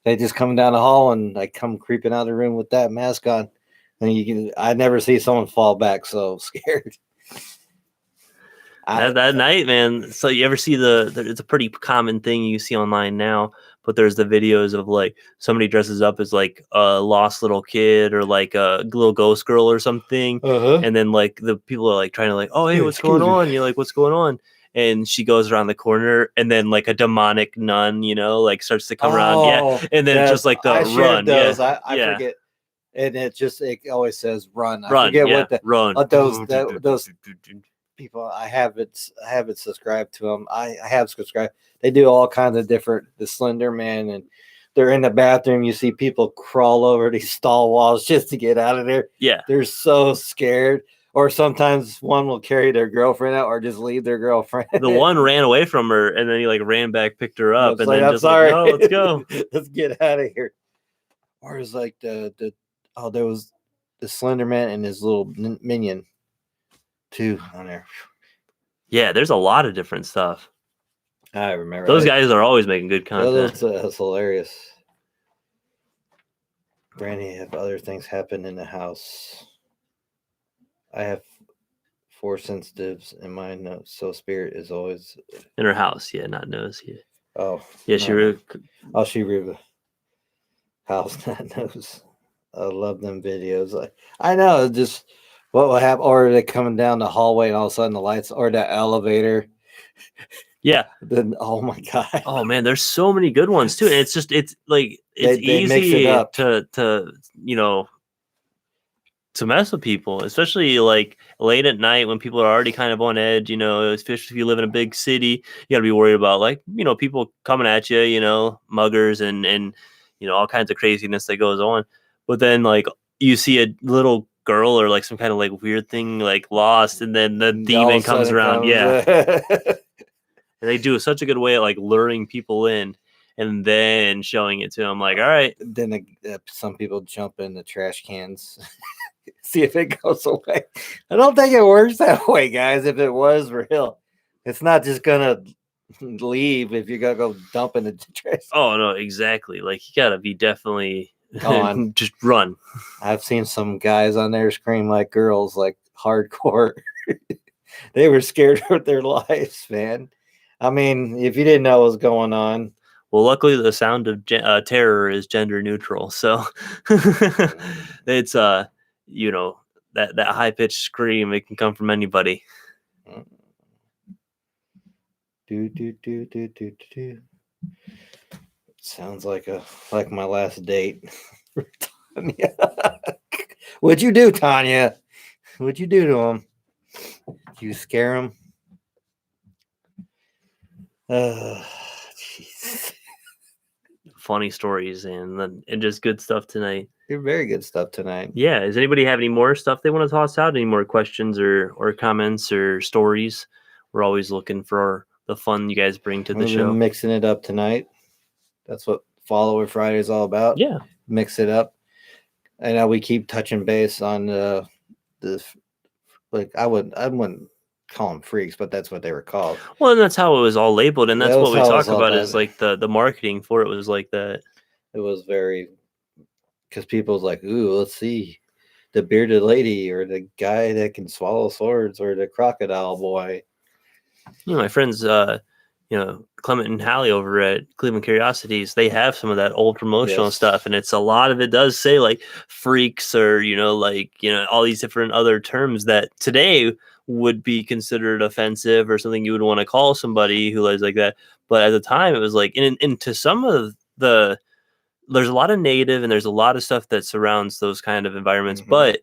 they just come down the hall and I come creeping out of the room with that mask on. And I never see someone fall back so scared. That night, man. So you ever see it's a pretty common thing you see online now, but there's the videos of like somebody dresses up as like a lost little kid or like a little ghost girl or something. And then like the people are like trying to like, oh, hey, what's going on? You're like, what's going on? And she goes around the corner, and then like a demonic nun, like starts to come around. Yeah. And then just like the run. Those. I forget. And it always says run. I forget what the run. Those people. I have it subscribed to them. I have subscribed. They do all kinds of different. The Slender Man, and they're in the bathroom. You see people crawl over these stall walls just to get out of there. Yeah, they're so scared. Or sometimes one will carry their girlfriend out, or just leave their girlfriend. The one ran away from her, and then he like ran back, picked her up, and like, then just like, no, let's go, let's get out of here. Or it's like there was the Slender Man and his little minion too on there. Yeah, there's a lot of different stuff. I remember those guys are always making good content. That's hilarious. Brandy, have other things happen in the house. I have 4 sensitives in my nose, so spirit is always in her house. Yeah, not nose. Yeah. Oh. Yeah, no. She read house, not nose. I love them videos. I know, just what will happen, or they're coming down the hallway and all of a sudden the lights, or the elevator. Yeah. Then oh my god. Oh man, there's so many good ones too. And it's easy to mess with people, especially like late at night when people are already kind of on edge, especially if you live in a big city. You gotta be worried about like, people coming at you, muggers and all kinds of craziness that goes on. But then like you see a little girl or like some kind of like weird thing like lost, and then the All demon of a comes sudden around. Yeah, comes, and they do such a good way at like luring people in and then showing it to them. Like, all right, then some people jump in the trash cans, see if it goes away. I don't think it works that way, guys. If it was real, it's not just gonna leave if you're gonna go dump in the trash. oh no, exactly. Like you gotta be definitely Gone. just run. I've seen some guys on there scream like girls, like hardcore. They were scared for their lives, man. I mean, if you didn't know what was going on, Well, luckily the sound of terror is gender neutral, so it's you know, that high pitched scream, it can come from anybody. do do do do do do. Sounds like my last date. Tanya. What'd you do, Tanya? What'd you do to him? You scare him? Jeez. Funny stories and just good stuff tonight. You're very good stuff tonight. Yeah, does anybody have any more stuff they want to toss out? Any more questions or comments or stories? We're always looking for the fun you guys bring to the We've show. been mixing it up tonight. That's what Follower Friday is all about. Yeah. Mix it up. And now we keep touching base on the like I wouldn't call them freaks, but that's what they were called. Well, and that's how it was all labeled, and that's That what was we how it talk was all about done. is like the marketing for it was like that. It was very because people's like, ooh, let's see the bearded lady or the guy that can swallow swords or the crocodile boy. You know, my friends, Clement and Hallie over at Cleveland Curiosities, they have some of that old promotional Yes. stuff, and it's a lot of it does say like freaks or all these different other terms that today would be considered offensive or something you would want to call somebody who is like that. But at the time, it was like, and to some of there's a lot of negative and there's a lot of stuff that surrounds those kind of environments, Mhm. but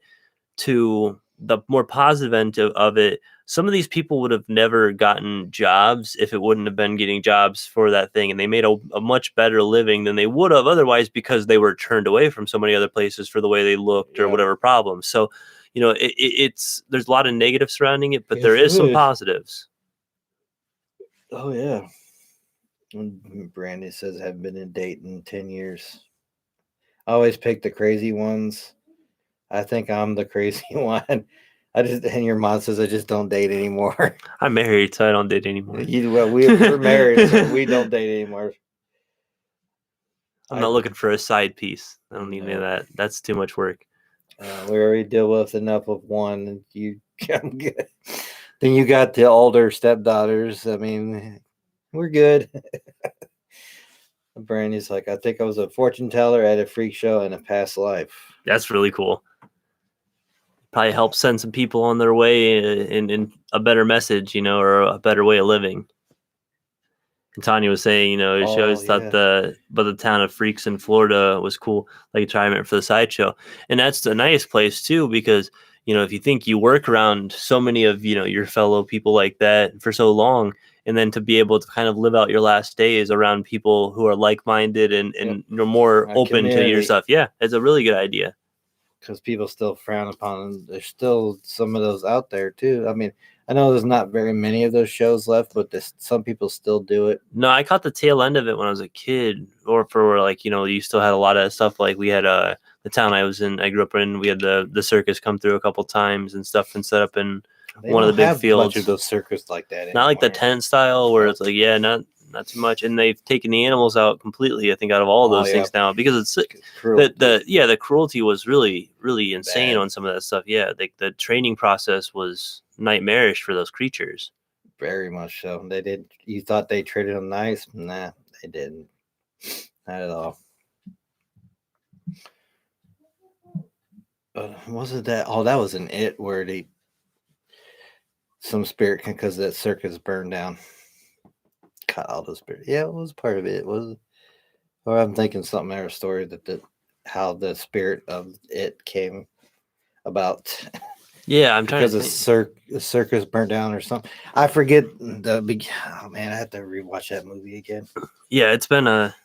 to the more positive end of it, some of these people would have never gotten jobs if it wouldn't have been getting jobs for that thing, and they made a much better living than they would have otherwise because they were turned away from so many other places for the way they looked or Yeah. whatever problems. So it's there's a lot of negative surrounding it, but Yes, there is it some is. positives. Oh yeah. Brandy says I've been in dating 10 years. I always pick the crazy ones. I think I'm the crazy one. And your mom says I just don't date anymore. I'm married, so I don't date anymore. We're married, so we don't date anymore. I'm not looking for a side piece. I don't need any of No. that. That's too much work. We already deal with enough of one. And I'm good. Then you got the older stepdaughters. I mean, we're good. Brandy's like, I think I was a fortune teller at a freak show in a past life. That's really cool. Probably help send some people on their way in a better message, or a better way of living. And Tanya was saying, she always thought the town of freaks in Florida was cool, like a try for the sideshow. And that's a nice place too, because, if you think you work around so many of, your fellow people like that for so long, and then to be able to kind of live out your last days around people who are like-minded and more open to your stuff. Yeah, it's a really good idea. Because people still frown upon them. There's still some of those out there too. I mean, I know there's not very many of those shows left, but some people still do it. No, I caught the tail end of it when I was a kid, or for like, you still had a lot of stuff. Like we had the town I grew up in, we had the circus come through a couple times and stuff and set up in one of the big fields. Much of those circus like that. Not like the tent style where it's like, yeah, not too much. And they've taken the animals out completely, I think, out of all those things now, because it's the cruelty was really, really insane on some of that stuff. Yeah, like the training process was nightmarish for those creatures. Very much so. They did. You thought they treated them nice? Nah, they didn't. Not at all. Wasn't that? Oh, that was an It where some spirit because that circus burned down. Cut all the spirit. Yeah, it was part of it. Or I'm thinking something in a story how the spirit of It came about. Yeah, I'm trying to think. Because the circus burnt down or something. I forget oh man, I have to rewatch that movie again. Yeah, it's been a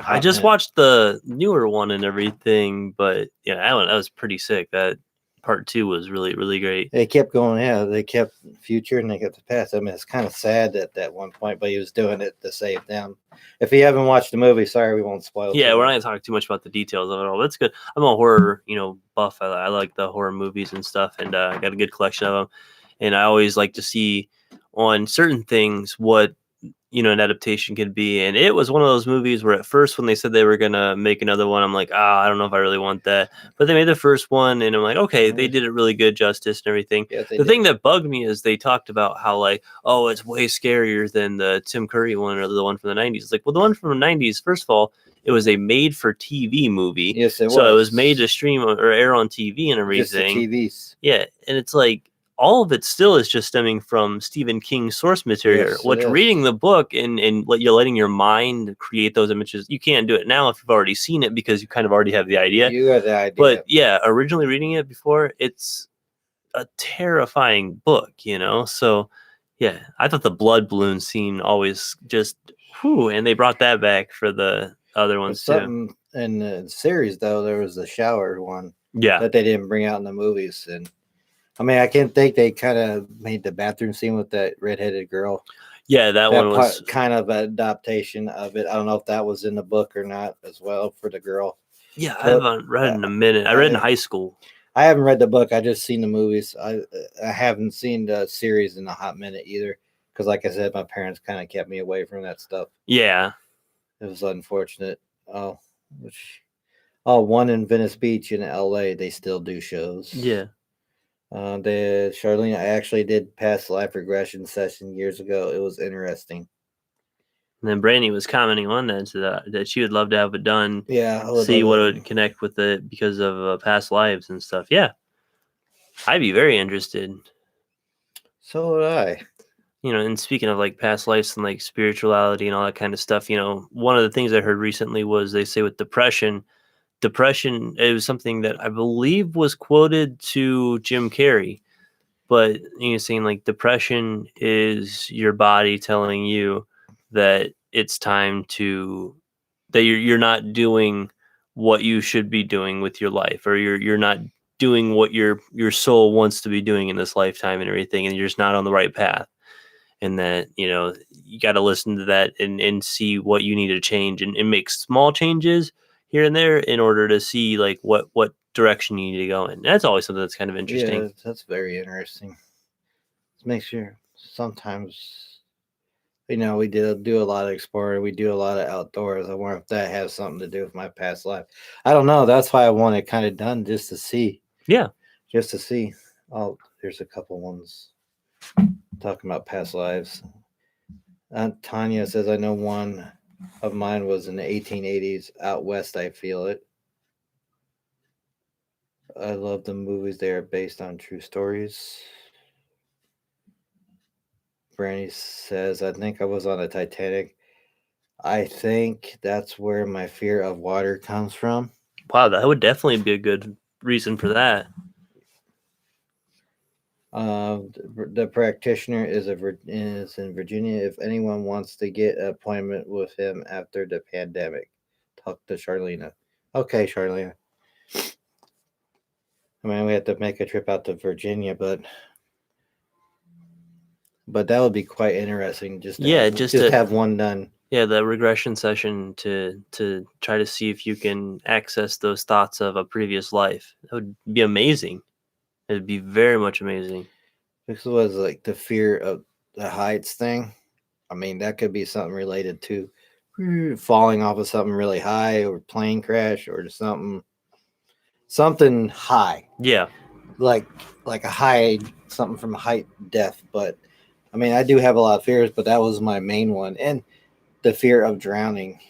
I just watched the newer one and everything, but yeah, that was pretty sick. That part 2 was really, really great. They kept going, yeah. They kept future and they kept the past. I mean, it's kind of sad at that one point, but he was doing it to save them. If you haven't watched the movie, sorry, we won't spoil. Yeah, too we're not much. gonna talk too much about the details of it all. That's good. I'm a horror, buff. I like the horror movies and stuff, and I got a good collection of them. And I always like to see on certain things what an adaptation could be. And it was one of those movies where at first when they said they were gonna make another one, I'm like, I don't know if I really want that. But they made the first one, and I'm like, okay, they did it really good justice and everything. Yeah, The thing that bugged me is they talked about how like, oh, it's way scarier than the Tim Curry one or the one from the 90s. It's like, well, the one from the 90s, first of all, it was a made-for-TV movie. Yes, it was. So it was made to stream or air on TV and Just the everything. TVs. Yeah, and it's like all of it still is just stemming from Stephen King's source material. Yes, it which is. reading the book and you're letting your mind create those images. You can't do it now if you've already seen it because you kind of already have the idea. You got the idea. But yeah, originally reading it before, it's a terrifying book, So yeah, I thought the blood balloon scene always just whew, and they brought that back for the other ones too. Something in the series though, there was the shower one Yeah, that they didn't bring out in the movies, and I mean, I can't think they kind of made the bathroom scene with that redheaded girl. yeah, that one was kind of an adaptation of it. I don't know if that was in the book or not as well for the girl. Yeah, I haven't read in a minute. I read in high school. I haven't read the book. I just seen the movies. I haven't seen the series in a hot minute either, because like I said, my parents kind of kept me away from that stuff. Yeah, it was unfortunate. One in Venice Beach in LA, they still do shows. Yeah. The Charlene, I actually did past life regression session years ago. It was interesting. And then Brandy was commenting on that, so that she would love to have it done. Yeah, see what would connect with it because of past lives and stuff. Yeah, I'd be very interested. So would I. And speaking of like past lives and like spirituality and all that kind of stuff, one of the things I heard recently was they say with depression, it was something that I believe was quoted to Jim Carrey, but saying like depression is your body telling you that it's time that you're not doing what you should be doing with your life, or you're not doing what your soul wants to be doing in this lifetime and everything, and you're just not on the right path. And that, you got to listen to that and see what you need to change and make small changes here and there in order to see like what direction you need to go in. That's always something that's kind of interesting. Yeah, that's very interesting. Let's make sure sometimes, we do a lot of exploring. We do a lot of outdoors. I wonder if that has something to do with my past life. I don't know. That's why I want it kind of done, just to see. Yeah. Just to see. Oh, there's a couple ones talking about past lives. Tanya says, I know one of mine was in the 1880s out west. I feel it. I love the movies. They are based on true stories. Brandy says, I think I was on the Titanic. I think that's where my fear of water comes from. Wow, that would definitely be a good reason for that. The practitioner is in Virginia. If anyone wants to get an appointment with him after the pandemic, talk to Charlena. Okay, Charlena. I mean, we have to make a trip out to Virginia, but that would be quite interesting. Just to have one done. Yeah, the regression session to try to see if you can access those thoughts of a previous life. That would be amazing. It would be very much amazing. This was like the fear of the heights thing. I mean, that could be something related to falling off of something really high, or plane crash, or something high. Yeah, like a high, something from height death. But I mean, I do have a lot of fears, but that was my main one, and the fear of drowning.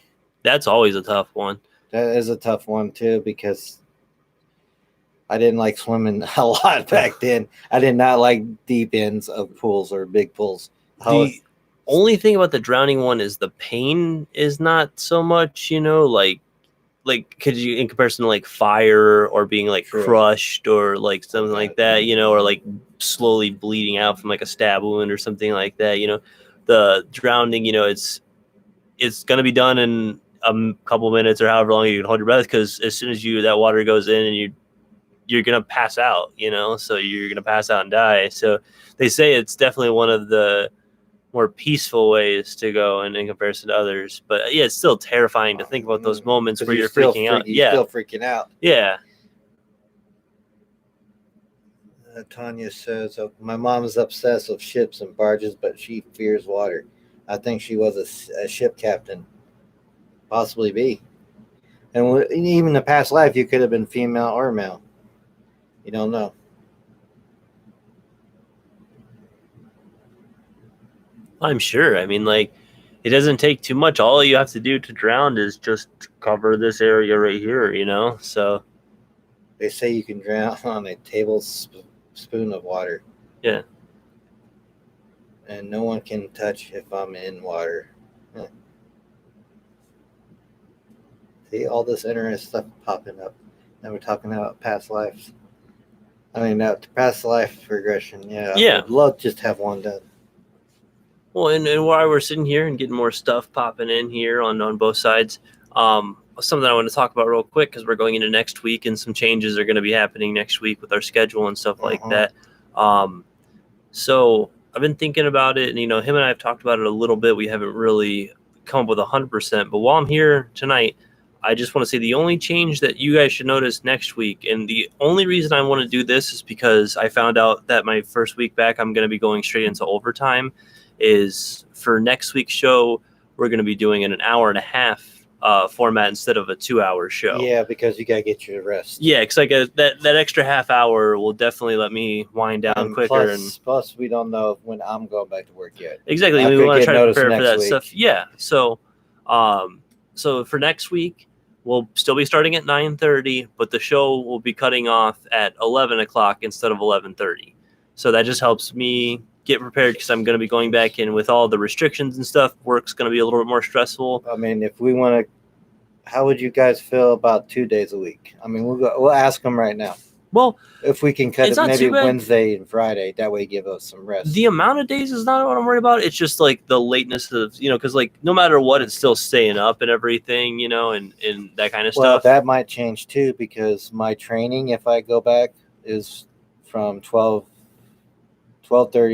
That's always a tough one. That is a tough one too, because I didn't like swimming a lot back then. I did not like deep ends of pools or big pools. The only thing about the drowning one is the pain is not so much, like could you, in comparison to like fire or being like crushed or like something like that, or like slowly bleeding out from like a stab wound or something like that, the drowning, it's going to be done in a couple minutes or however long you can hold your breath, because as soon as that water goes in and you're gonna pass out, so you're gonna pass out and die. So they say it's definitely one of the more peaceful ways to go in comparison to others. But yeah, it's still terrifying to think about those moments where you're freaking out. You're still freaking out. Yeah. Tanya says, my mom is obsessed with ships and barges, but she fears water. I think she was a ship captain. Possibly be. And even in the past life, you could have been female or male. You don't know. I'm sure. I mean, like, it doesn't take too much. All you have to do to drown is just cover this area right here, so. They say you can drown on a tablespoon of water. Yeah. And no one can touch if I'm in water. Huh. See, all this interesting stuff popping up. Now we're talking about past lives. I mean, past life regression. Yeah. Yeah. I'd love just have one done. Well, and while we're sitting here and getting more stuff popping in here on both sides, something I want to talk about real quick because we're going into next week and some changes are going to be happening next week with our schedule and stuff like that. So I've been thinking about it, and him and I have talked about it a little bit. We haven't really come up with 100%, but while I'm here tonight, I just want to say the only change that you guys should notice next week, and the only reason I want to do this is because I found out that my first week back, I'm going to be going straight into overtime. Is for next week's show, we're going to be doing an hour and a half format instead of a 2-hour show. Yeah, because you got to get your rest. Yeah, because that extra half hour will definitely let me wind down quicker. Plus, we don't know when I'm going back to work yet. Exactly. We want to try to prepare for that stuff. Yeah. So, so for next week, we'll still be starting at 9:30, but the show will be cutting off at 11 o'clock instead of 11:30. So that just helps me get prepared because I'm going to be going back in with all the restrictions and stuff. Work's going to be a little bit more stressful. I mean, if we want to, how would you guys feel about 2 days a week? I mean, we'll ask them right now. Well, if we can cut it maybe Wednesday and Friday, that way give us some rest. The amount of days is not what I'm worried about. It's just like the lateness of, because like no matter what, it's still staying up and everything, and that kind of stuff. Well, that might change too because my training, if I go back, is from 12:30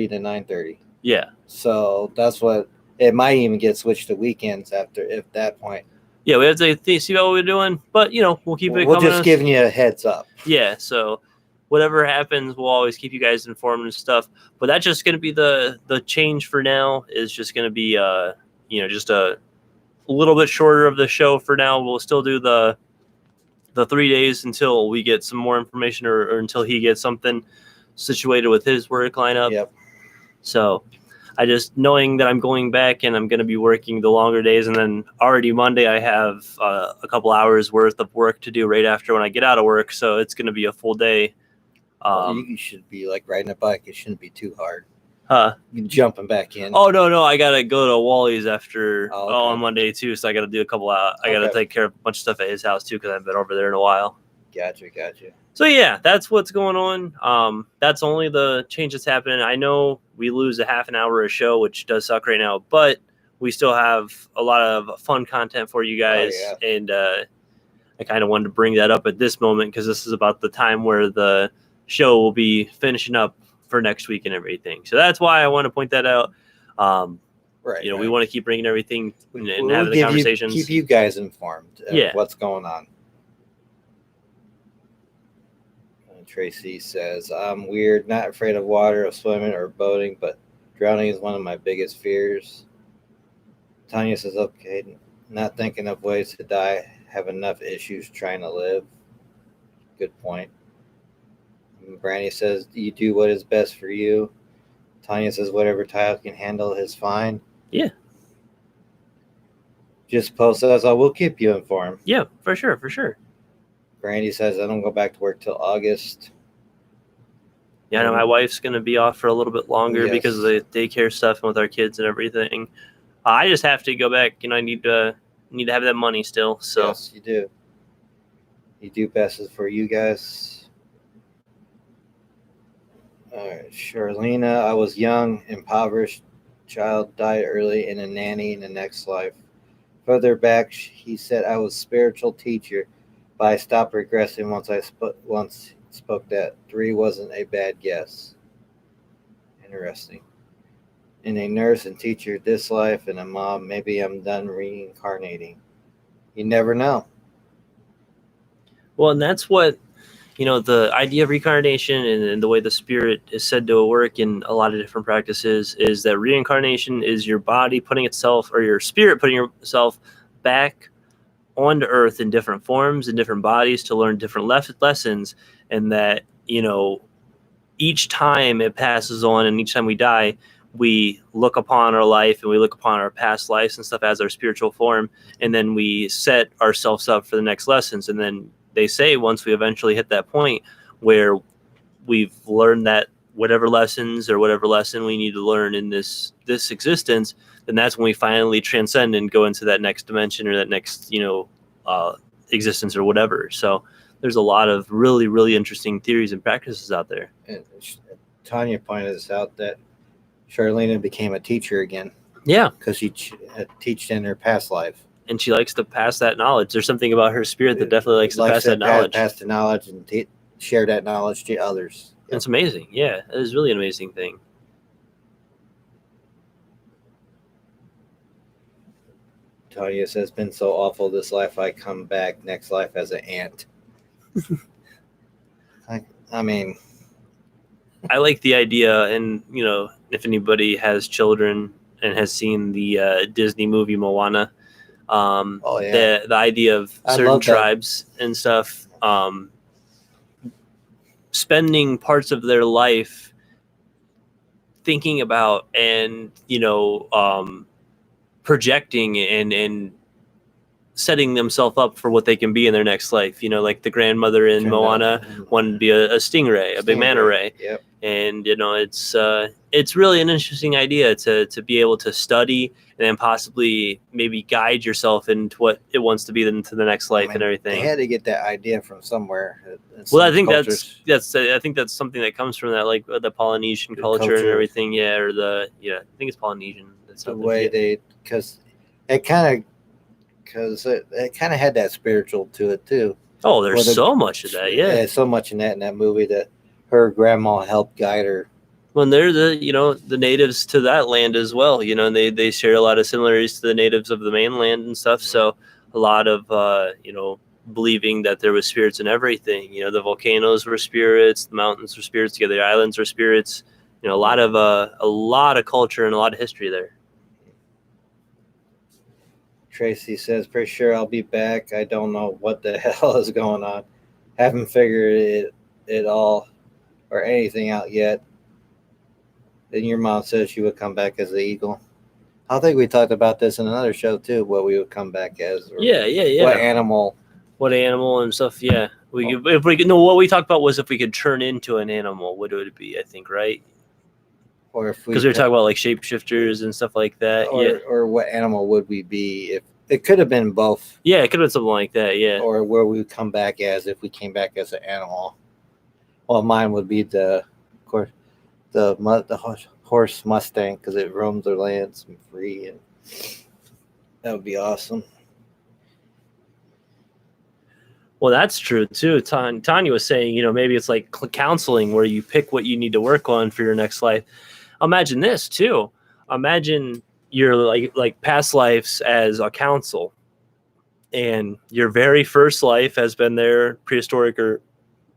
to 9:30. Yeah. So that's what it might even get switched to weekends at that point. Yeah, we have to see what we're doing, but we'll keep it. We'll just giving you a heads up. Yeah, so whatever happens, we'll always keep you guys informed and stuff. But that's just going to be the change for now. Is just going to be just a little bit shorter of the show for now. We'll still do the 3 days until we get some more information or until he gets something situated with his work lineup. Yep. So I just knowing that I'm going back and I'm going to be working the longer days, and then already Monday I have a couple hours worth of work to do right after when I get out of work. So it's going to be a full day. You should be like riding a bike. It shouldn't be too hard. Huh? Jumping back in. Oh no! I gotta go to Wally's after okay. On Monday too. So I gotta do a couple. I gotta take care of a bunch of stuff at his house too because I haven't been over there in a while. Gotcha. So yeah, that's what's going on. That's only the change that's happening. I know we lose a half an hour a show, which does suck right now, but we still have a lot of fun content for you guys. Oh, yeah. And I kind of wanted to bring that up at this moment because this is about the time where the show will be finishing up for next week and everything. So that's why I want to point that out. Right. We want to keep bringing everything and having the conversations. Keep you guys informed of what's going on. Tracy says, I'm weird, not afraid of water, of swimming, or boating, but drowning is one of my biggest fears. Tanya says, okay, not thinking of ways to die, have enough issues trying to live. Good point. Brandy says, you do what is best for you. Tanya says, whatever Tyler can handle is fine. Yeah. Just post us, I will keep you informed. Yeah, for sure. Brandy says, I don't go back to work till August. Yeah, I know my wife's going to be off for a little bit longer because of the daycare stuff and with our kids and everything. I just have to go back. I need to have that money still. So. Yes, you do. You do best for you guys. All right, Charlena, I was young, impoverished child, died early, and a nanny in the next life. Further back, he said I was spiritual teacher. But I stopped regressing once spoke that 3 wasn't a bad guess. Interesting. In a nurse and teacher this life and a mom, maybe I'm done reincarnating. You never know. Well, and that's what, the idea of reincarnation and the way the spirit is said to work in a lot of different practices is that reincarnation is your body putting itself, or your spirit putting yourself back onto earth in different forms, in different bodies, to learn different lessons. And that, each time it passes on and each time we die, we look upon our life and we look upon our past lives and stuff as our spiritual form. And then we set ourselves up for the next lessons. And then they say once we eventually hit that point where we've learned that whatever lessons or whatever lesson we need to learn in this existence, then that's when we finally transcend and go into that next dimension or that next, existence or whatever. So there's a lot of really, really interesting theories and practices out there. And Tanya pointed this out that Charlena became a teacher again. Yeah. Because she taught in her past life. And she likes to pass that knowledge. There's something about her spirit that definitely likes to pass that knowledge. Pass the knowledge and share that knowledge to others. Yep. It's amazing. Yeah, it is really an amazing thing. Tanya says, it's been so awful this life, I come back next life as an ant. I mean, I like the idea, and if anybody has children and has seen the Disney movie Moana, the idea of certain tribes and stuff spending parts of their life thinking about and projecting and setting themselves up for what they can be in their next life. Like the grandmother in Moana wanted to be a stingray, a big manta ray. Yep. And it's really an interesting idea to be able to study and then possibly maybe guide yourself into what it wants to be into the next life and everything. They had to get that idea from somewhere. Well, I think that's something that comes from that, like the Polynesian culture and everything. Yeah, or I think it's Polynesian. That's the way because it kind of had that spiritual to it too. Oh, there's so much of that. Yeah, so much in that movie that her grandma helped guide her. Well, they're the natives to that land as well. They share a lot of similarities to the natives of the mainland and stuff. So a lot of believing that there was spirits in everything. The volcanoes were spirits, the mountains were spirits, the other islands were spirits. A lot of culture and a lot of history there. Tracy says, pretty sure I'll be back. I don't know what the hell is going on. Haven't figured it all or anything out yet. Then your mom says she would come back as the eagle. I think we talked about this in another show too, what we would come back as. Yeah. What animal and stuff. Yeah. What we talked about was if we could turn into an animal, what would it be? I think, right? Or if because we were talking about like shapeshifters and stuff like that. Or what animal would we be if it could have been both? Yeah, it could have been something like that. Yeah. Or where we would come back as if we came back as an animal. Well, mine would be the horse Mustang because it roams their lands and free, and that would be awesome. Well, that's true too. Tanya was saying, maybe it's like counseling where you pick what you need to work on for your next life. Imagine this too. Imagine your like past lives as a counsel, and your very first life has been there, prehistoric or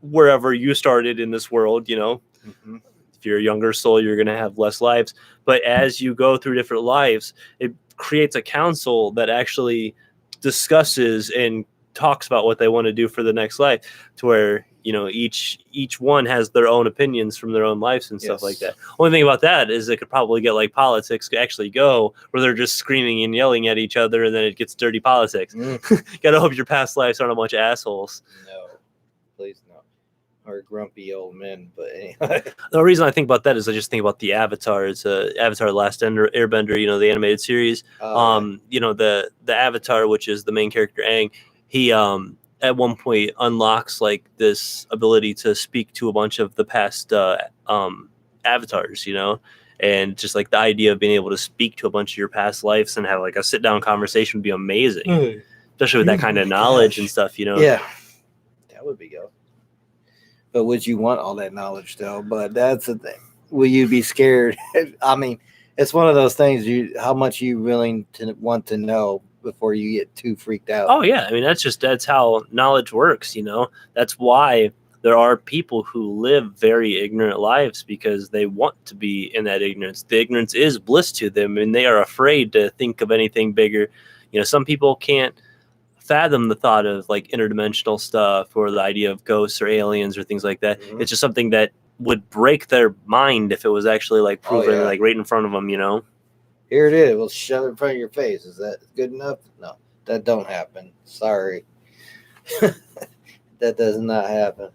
wherever you started in this world. Mm-hmm. If you're a younger soul, you're going to have less lives. But as you go through different lives, it creates a council that actually discusses and talks about what they want to do for the next life, to where each one has their own opinions from their own lives and stuff like that. Only thing about that is it could probably get like politics actually go where they're just screaming and yelling at each other, and then it gets dirty politics. Gotta hope your past lives aren't a bunch of assholes. No, please no. Or grumpy old men. But anyway, the reason I think about that is I just think about the Avatar. It's Avatar: Last Airbender, the animated series. The Avatar, which is the main character Aang, he at one point unlocks like this ability to speak to a bunch of the past avatars, and just like the idea of being able to speak to a bunch of your past lives and have like a sit down conversation would be amazing, especially with that kind of knowledge and stuff. Yeah, that would be good. But would you want all that knowledge though? But that's the thing. Will you be scared? I mean, it's one of those things. How much you willing to want to know before you get too freaked out? Oh yeah, I mean that's how knowledge works. That's why there are people who live very ignorant lives because they want to be in that ignorance. The ignorance is bliss to them, and they are afraid to think of anything bigger. Some people can't fathom the thought of like interdimensional stuff or the idea of ghosts or aliens or things like that. Mhm. It's just something that would break their mind if it was actually like proven yeah. like right in front of them. Here it is. We'll shove it in front of your face. Is that good enough? No, that don't happen. Sorry. That does not happen.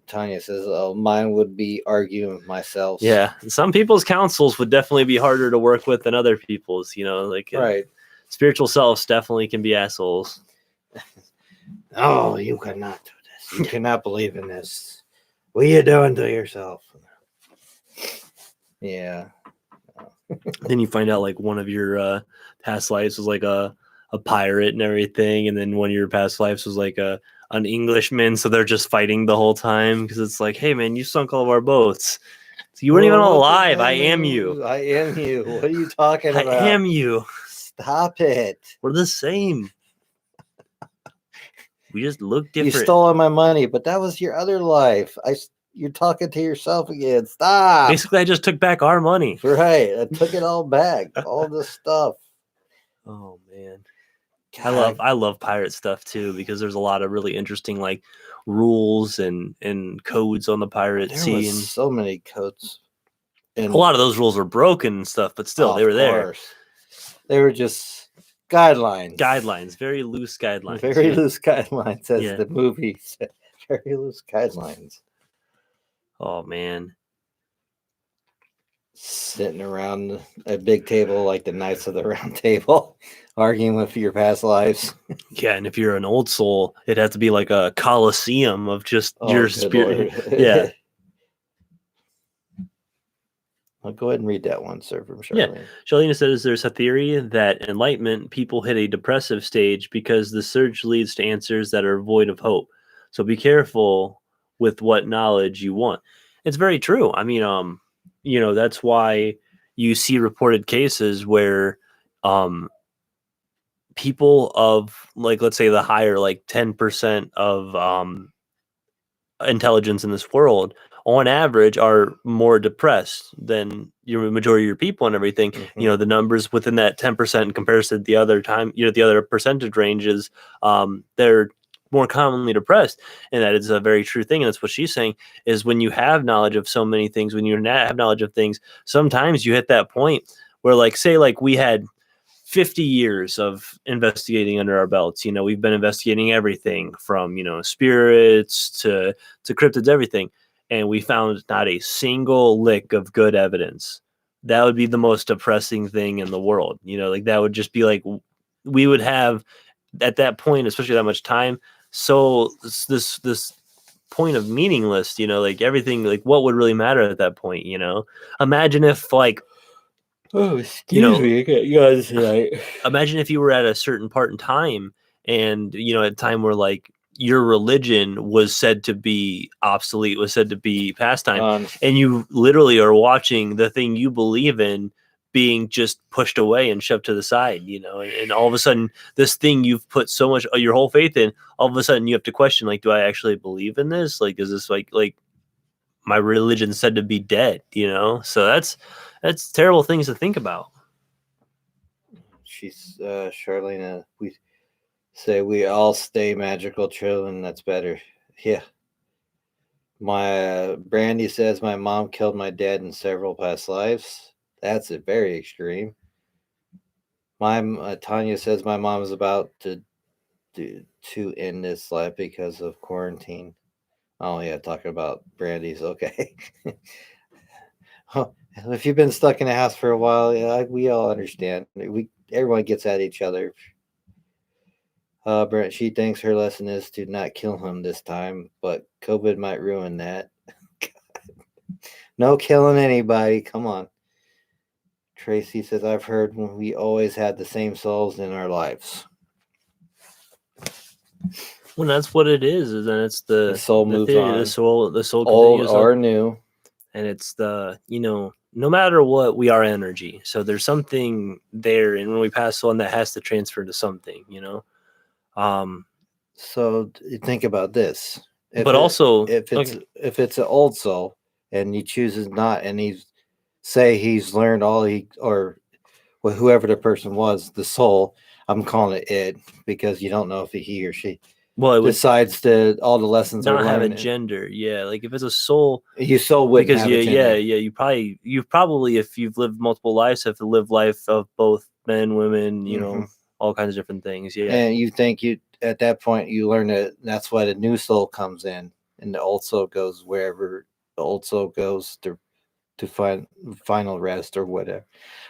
Tanya says, "Oh, mine would be arguing with myself." Yeah, some people's counsels would definitely be harder to work with than other people's. Right. Spiritual selves definitely can be assholes. Oh, you cannot do this. You cannot believe in this. What are you doing to yourself? Yeah. Then you find out like one of your past lives was like a pirate and everything, and then one of your past lives was like an Englishman, so they're just fighting the whole time because it's like, hey man, you sunk all of our boats. So you weren't even alive. I am you. I am you. What are you talking I about? am you. Stop it. We're the same. We just look different. You stole my money, but that was your other life. You're talking to yourself again. Stop. Basically, I just took back our money. Right. I took it all back. All this stuff. Oh man. God. I love pirate stuff too because there's a lot of really interesting like rules and codes on the pirate There scene. was so many codes. And a lot of those rules were broken and stuff, but still they were there. They were just guidelines. Very loose guidelines. Very loose guidelines, as the movie said. Very loose guidelines. Oh man. Sitting around a big table like the Knights of the Round Table, arguing with your past lives. Yeah, and if you're an old soul, it'd have to be like a coliseum of just your spirit. Yeah. I'll go ahead and read that one, sir, from Charlene. Yeah. Charlene says there's a theory that enlightenment people hit a depressive stage because the surge leads to answers that are void of hope. So be careful with what knowledge you want. It's very true. I mean, that's why you see reported cases where people of like, let's say the higher like 10% of intelligence in this world on average are more depressed than your majority of your people and everything. Mm-hmm. The numbers within that 10% in comparison to the other time, the other percentage ranges, they're more commonly depressed. And that is a very true thing. And that's what she's saying is when you have knowledge of so many things, when you have knowledge of things, sometimes you hit that point where like, say like we had 50 years of investigating under our belts. We've been investigating everything from, spirits to cryptids, everything. And we found not a single lick of good evidence. That would be the most depressing thing in the world. Like that would just be like, we would have at that point, especially that much time. So this point of meaningless, like everything, like what would really matter at that point? Imagine if like, oh, excuse me. Imagine if you were at a certain part in time and, at a time where like your religion was said to be obsolete, was said to be pastime, and you literally are watching the thing you believe in being just pushed away and shoved to the side, and all of a sudden this thing you've put so much your whole faith in, all of a sudden you have to question, like, do I actually believe in this? Like, is this like my religion said to be dead, So that's terrible things to think about. She's Charlene. We say we all stay magical children. That's better. Yeah. My Brandy says my mom killed my dad in several past lives. That's a very extreme. My Tanya says my mom is about to end this life because of quarantine. Oh yeah, talking about Brandy's okay. If you've been stuck in a house for a while, yeah, we all understand. Everyone gets at each other. Brent, she thinks her lesson is to not kill him this time, but COVID might ruin that. No killing anybody. Come on. Tracy says, I've heard we always had the same souls in our lives. Well, that's what it is. And it's The soul moves theory. on. The soul Old continues or on. new. And it's no matter what, we are energy. So there's something there, and when we pass on, that has to transfer to something. So you think about this. But also, if it's an old soul and he chooses not, and he's learned all or whoever the person was, the soul. I'm calling it because you don't know if he or she well, it would decides that all the lessons are not have a learned. gender. Yeah, like if it's a soul, Your soul wouldn't because have a gender. you probably if you've lived multiple lives have to live life of both men, women, all kinds of different things. Yeah, And you think at that point you learn that's why the new soul comes in, and the old soul goes wherever the old soul goes to find final rest or whatever.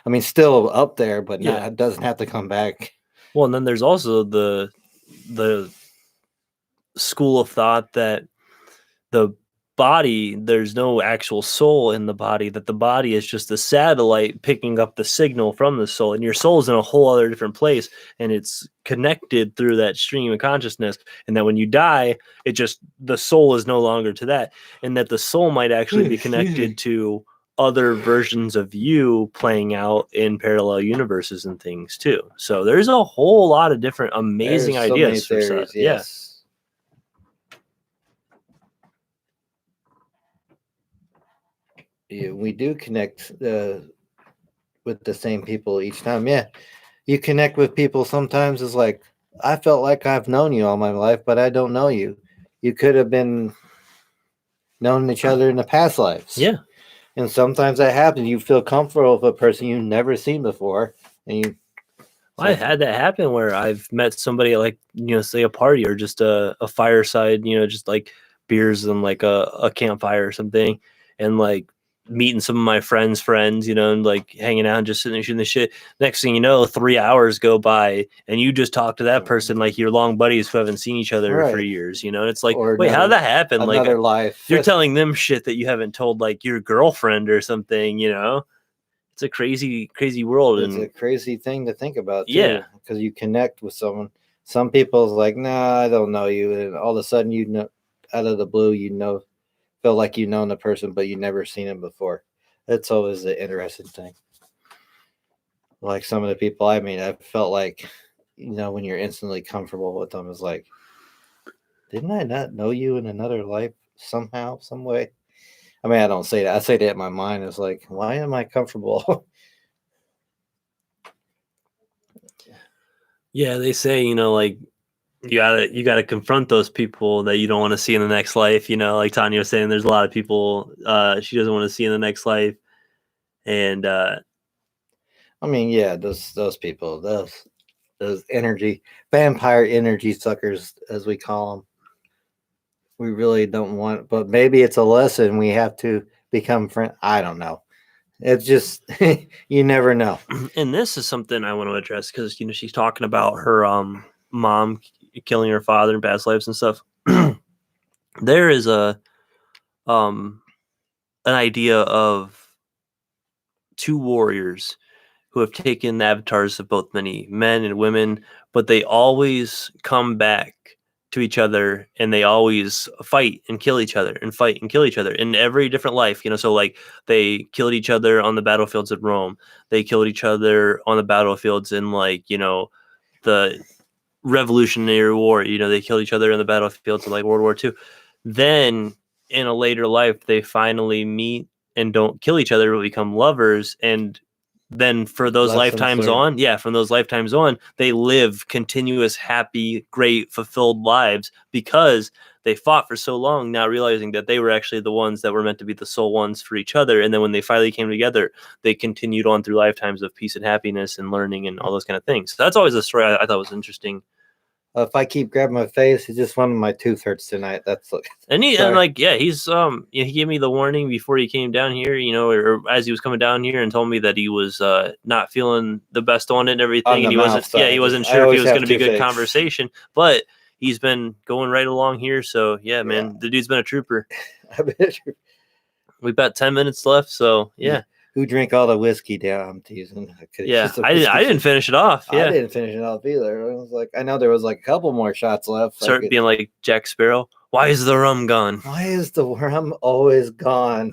I mean, still up there, but not doesn't have to come back. Well, and then there's also the school of thought that the body, there's no actual soul in the body, that the body is just a satellite picking up the signal from the soul, and your soul's in a whole other different place, and it's connected through that stream of consciousness, and that when you die, the soul is no longer to that, and that the soul might actually be connected to other versions of you playing out in parallel universes and things too. So there's a whole lot of different amazing There's so ideas many for theories, yeah. yes. Yeah, we do connect with the same people each time. Yeah, you connect with people sometimes. It's like I felt like I've known you all my life, but I don't know you. You could have been known each other in the past lives. Yeah. And sometimes that happens. You feel comfortable with a person you've never seen before, and you. I've had that happen where I've met somebody like, say a party or just a fireside, just like beers and like a campfire or something, and like meeting some of my friends, and like hanging out and just sitting there shooting the shit. Next thing you know, 3 hours go by and you just talk to that person like you're long buddies who haven't seen each other for years, and it's like, Or wait, how did that happen? Another Like life. you're telling them shit that you haven't told like your girlfriend or something, It's a crazy, crazy world. It's and a crazy thing to think about, too. Yeah. Because you connect with someone. Some people's like, nah, I don't know you. And all of a sudden, out of the blue, feel like you've known the person, but you've never seen him before. That's always the interesting thing. Like some of the people I meet, I felt like, when you're instantly comfortable with them, is like, didn't I not know you in another life somehow, some way? I mean, I don't say that. I say that in my mind. It's like, why am I comfortable? Yeah, they say, like you gotta confront those people that you don't want to see in the next life. Like Tanya was saying, there's a lot of people she doesn't want to see in the next life. And I mean, yeah, those people, those vampire energy suckers, as we call them. We really don't want, but maybe it's a lesson we have to become friends. I don't know. It's just you never know. and this is something I want to address because she's talking about her mom killing her father in past lives and stuff. There is an idea of two warriors who have taken the avatars of both many men and women, but they always come back to each other and they always fight and kill each other and fight and kill each other in every different life. So like they killed each other on the battlefields at Rome. They killed each other on the battlefields in like, the Revolutionary War. They killed each other in the battlefields of like World War II. Then in a later life, they finally meet and don't kill each other, but become lovers. And then for those lifetimes on, from those lifetimes on, they live continuous, happy, great, fulfilled lives because they fought for so long, not realizing that they were actually the ones that were meant to be the soul ones for each other. And then when they finally came together, they continued on through lifetimes of peace and happiness and learning and all those kind of things. So that's always a story I thought was interesting. If I keep grabbing my face, it's just one of my tooth hurts tonight. That's and he's he gave me the warning before he came down here, or as he was coming down here, and told me that he was not feeling the best on it and everything, and he wasn't sure if he was going to be a good conversation, but he's been going right along here. So yeah, man, the dude's been a trooper. We've got 10 minutes left, so yeah. who drank all the whiskey down. I'm teasing. It's Yeah, just a I whiskey didn't shit. finish it off. I Yeah, didn't finish it off either. I was like, I know there was like a couple more shots left. I start could, being like Jack Sparrow. Why is the rum gone? why is the worm always gone?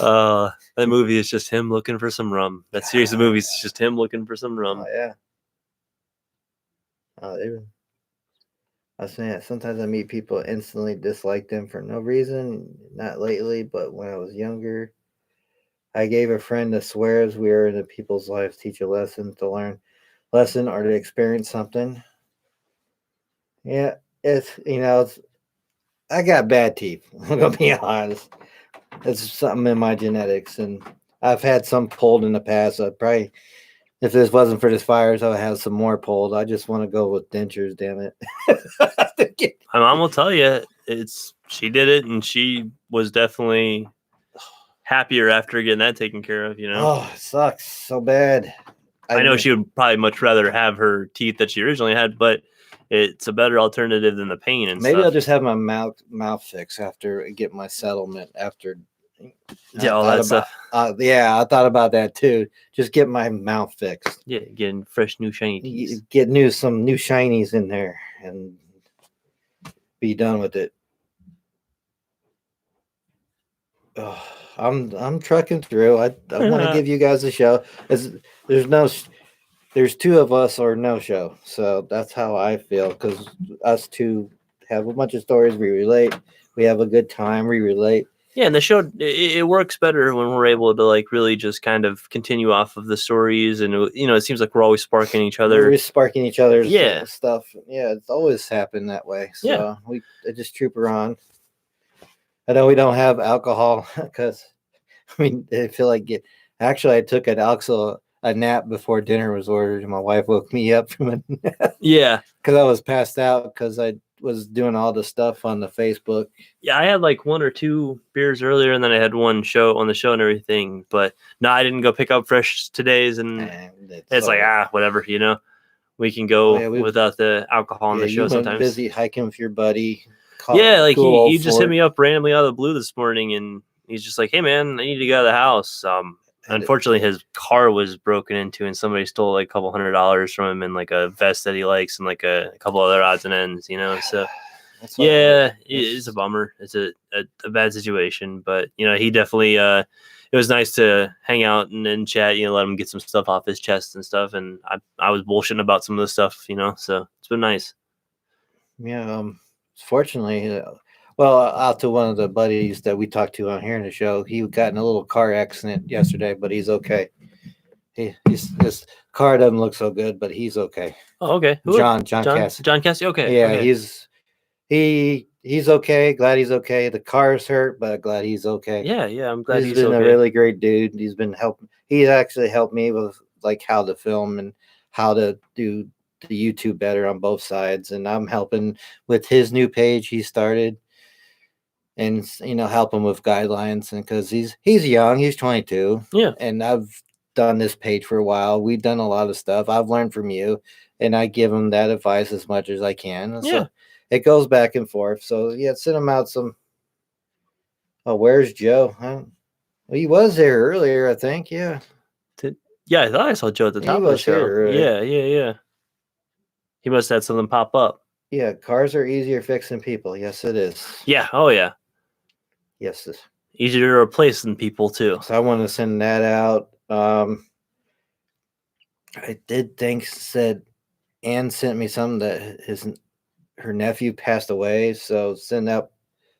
That movie is just him looking for some rum. That series of movies is just him looking for some rum. Oh yeah. I was saying sometimes I meet people instantly dislike them for no reason. Not lately, but when I was younger, I gave a friend a swears we are in the people's lives, teach a lesson to learn lesson or to experience something. Yeah, it's I got bad teeth. I'm gonna be honest. It's something in my genetics, and I've had some pulled in the past. I probably, if this wasn't for this fires, I would have some more pulled. I just want to go with dentures. Damn it! My mom will tell you she did it, and she was definitely happier after getting that taken care of. Oh, it sucks so bad. I know she would probably much rather have her teeth that she originally had, but it's a better alternative than the pain and Maybe stuff. I'll just have my mouth fixed after I get my settlement. After Yeah, all that stuff. Yeah, I thought about that too. Just get my mouth fixed. Yeah, getting fresh new shiny teeth. Get some new shinies in there and be done with it. Oh, I'm trucking through. I want to give you guys a show. There's two of us or no show, so that's how I feel. Because us two have a bunch of stories. We relate. We have a good time. We relate. Yeah, and the show it works better when we're able to like really just kind of continue off of the stories, and it seems like we're always sparking each other. We're sparking each other's Yeah. stuff. Yeah, it's always happened that way. So Yeah. I just troop around. I know we don't have alcohol because I feel like actually I took a nap before dinner was ordered, and my wife woke me up from a nap. Yeah, because I was passed out because I was doing all the stuff on the Facebook. Yeah, I had like one or two beers earlier, and then I had one show on the show and everything. But no, I didn't go pick up fresh today's, and it's like whatever, we can go without the alcohol on the show you went sometimes. busy hiking with your buddy. Yeah, like he just hit me up randomly out of the blue this morning, and he's just like, "Hey man, I need to get out of the house." Unfortunately, his car was broken into, and somebody stole like a couple $100 from him, and like a vest that he likes, and like a couple other odds and ends, So yeah, it's a bummer. It's a bad situation, but he definitely. It was nice to hang out and chat. Let him get some stuff off his chest and stuff, and I was bullshitting about some of the stuff, So it's been nice. Yeah. Fortunately, out to one of the buddies that we talked to on here in the show, he got in a little car accident yesterday, but he's okay. His car doesn't look so good, but he's okay. Oh, okay. John Cassie. John Cassie. Okay. Yeah, okay. he's okay. Glad he's okay. The car's hurt, but glad he's okay. Yeah. I'm glad he's been a really great dude. He's been helping. He's actually helped me with like how to film and how to do the YouTube better on both sides, and I'm helping with his new page he started, and help him with guidelines. And because he's young, he's 22, and I've done this page for a while. We've done a lot of stuff. I've learned from you, and I give him that advice as much as I can. And so it goes back and forth. So send him out some. Oh, where's Joe? Well, he was there earlier, I think. Yeah. I thought I saw Joe at the top of the show. Yeah. He must have had something pop up. Yeah, cars are easier fixing people. Yes, it is. Yeah. Oh, yeah. Yes, it's easier to replace than people too. So I want to send that out. I did think Ann sent me something that her nephew passed away, so send out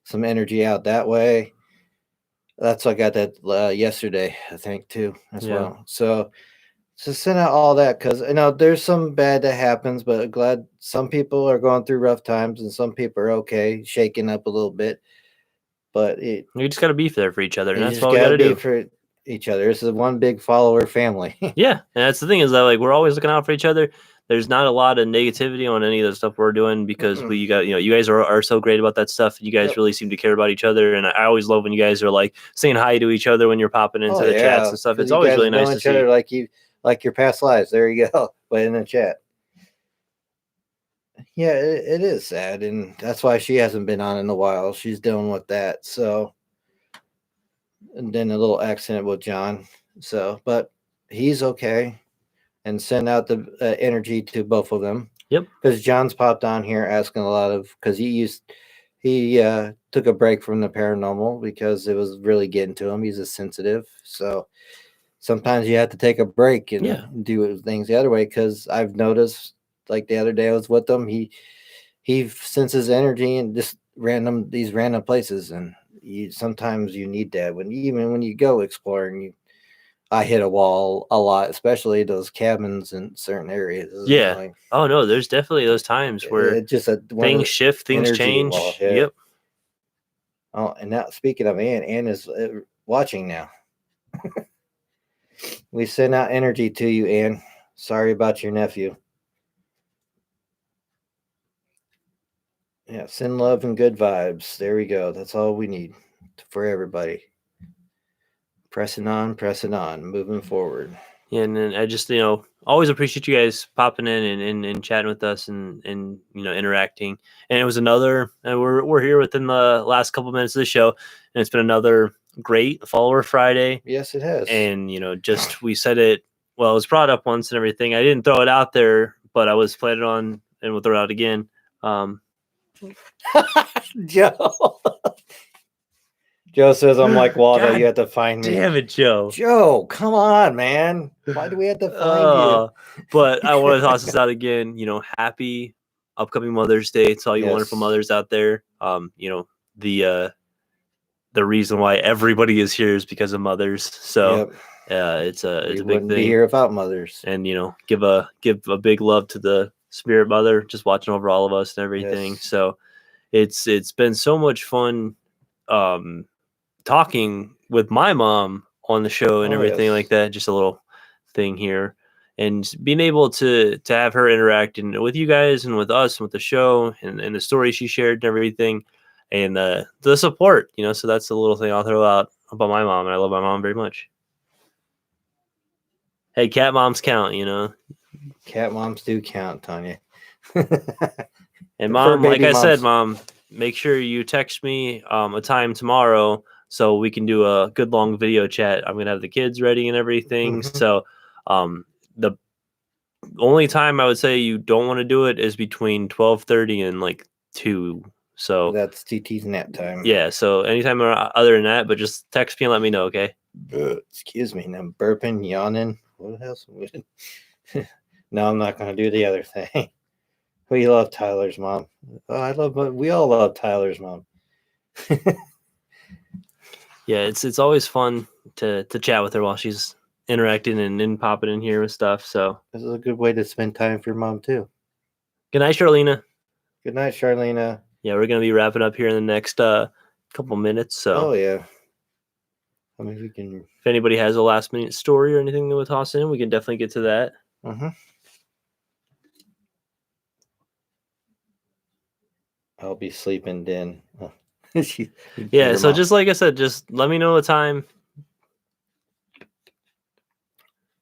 some energy out that way. That's I got that yesterday, I think, too, as well. So send out all that because there's some bad that happens, but glad some people are going through rough times and some people are okay, shaking up a little bit. But you just got to be there for each other, and that's what we got to do for each other. This is one big follower family. Yeah, and that's the thing is that we're always looking out for each other. There's not a lot of negativity on any of the stuff we're doing because you guys are so great about that stuff. You guys really seem to care about each other, and I always love when you guys are saying hi to each other when you're popping into the chats and stuff. It's always really nice to see. Other like your past lives. There you go, but in the chat. Yeah, it is sad, and that's why she hasn't been on in a while. She's dealing with that. So, and then a little accident with John. So, but he's okay. And send out the energy to both of them. Yep. Because John's popped on here asking a lot of, because he took a break from the paranormal because it was really getting to him. He's a sensitive, so sometimes you have to take a break and Yeah. do things the other way. Because I've noticed, like the other day I was with him, he senses energy in just these random places, and sometimes you need that even when you go exploring. I hit a wall a lot, especially those cabins in certain areas. It's Yeah. annoying. Oh no, there's definitely those times where It's just things shift, things energy change. wall. Yeah. Yep. Oh, and now speaking of Ann is watching now. We send out energy to you, Ann. Sorry about your nephew. Yeah, send love and good vibes. There we go. That's all we need for everybody. Pressing on, moving forward. Yeah, and then I just always appreciate you guys popping in and chatting with us and interacting. And it was another, and we're here within the last couple minutes of the show, and it's been another great follower Friday. Yes, it has. And just we said it. Well, it was brought up once and everything. I didn't throw it out there, but I was planning on, and we'll throw it out again. Joe. Joe says, I'm like Waldo. God You have to find me. Damn it, Joe. Joe, come on, man. Why do we have to find you? But I want to toss this out again. Happy upcoming Mother's Day to all you wonderful mothers out there. The reason why everybody is here is because of mothers. So it's a big wouldn't thing. Be here without mothers. And give a big love to the spirit mother, just watching over all of us and everything. Yes. So it's been so much fun talking with my mom on the show and everything like that. Just a little thing here, and being able to have her interact with you guys and with us and with the show and the story she shared and everything, and the support. So that's the little thing I'll throw out about my mom, and I love my mom very much. Hey, cat moms count, Cat moms do count, Tanya. And Mom, like I said, Mom, make sure you text me a time tomorrow so we can do a good long video chat. I'm gonna have the kids ready and everything. Mhm. So the only time I would say you don't want to do it is between 12:30 and like 2. So that's TT's nap time. Yeah. So anytime other than that, but just text me and let me know, okay? Excuse me. I'm burping, yawning. What else? No, I'm not going to do the other thing. We love Tyler's mom. We all love Tyler's mom. Yeah, it's always fun to chat with her while she's interacting and popping in here with stuff. So this is a good way to spend time for your mom too. Good night, Charlena. Good night, Charlena. Yeah, we're gonna be wrapping up here in the next couple minutes. So yeah. I mean, we can. If anybody has a last minute story or anything that would toss in, we can definitely get to that. I'll be sleeping then. Yeah, so just like I said, just let me know the time.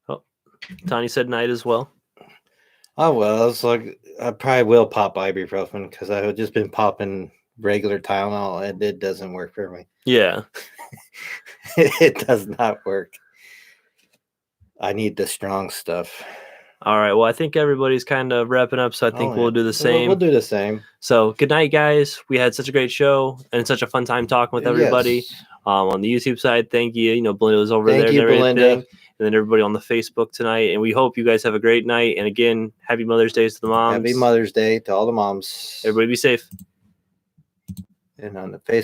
Oh, Tanya said night as well. Oh, well, it's like I probably will pop ibuprofen because I've just been popping regular Tylenol and it doesn't work for me. Yeah. It does not work. I need the strong stuff. All right. Well, I think everybody's kind of wrapping up, so I think we'll do the same. We'll do the same. So good night, guys. We had such a great show and such a fun time talking with everybody. Yes. On the YouTube side, thank you. Belinda was over there Thank you, and everything. Belinda. And then everybody on the Facebook tonight. And we hope you guys have a great night. And again, happy Mother's Day to the moms. Happy Mother's Day to all the moms. Everybody be safe. And on the Facebook.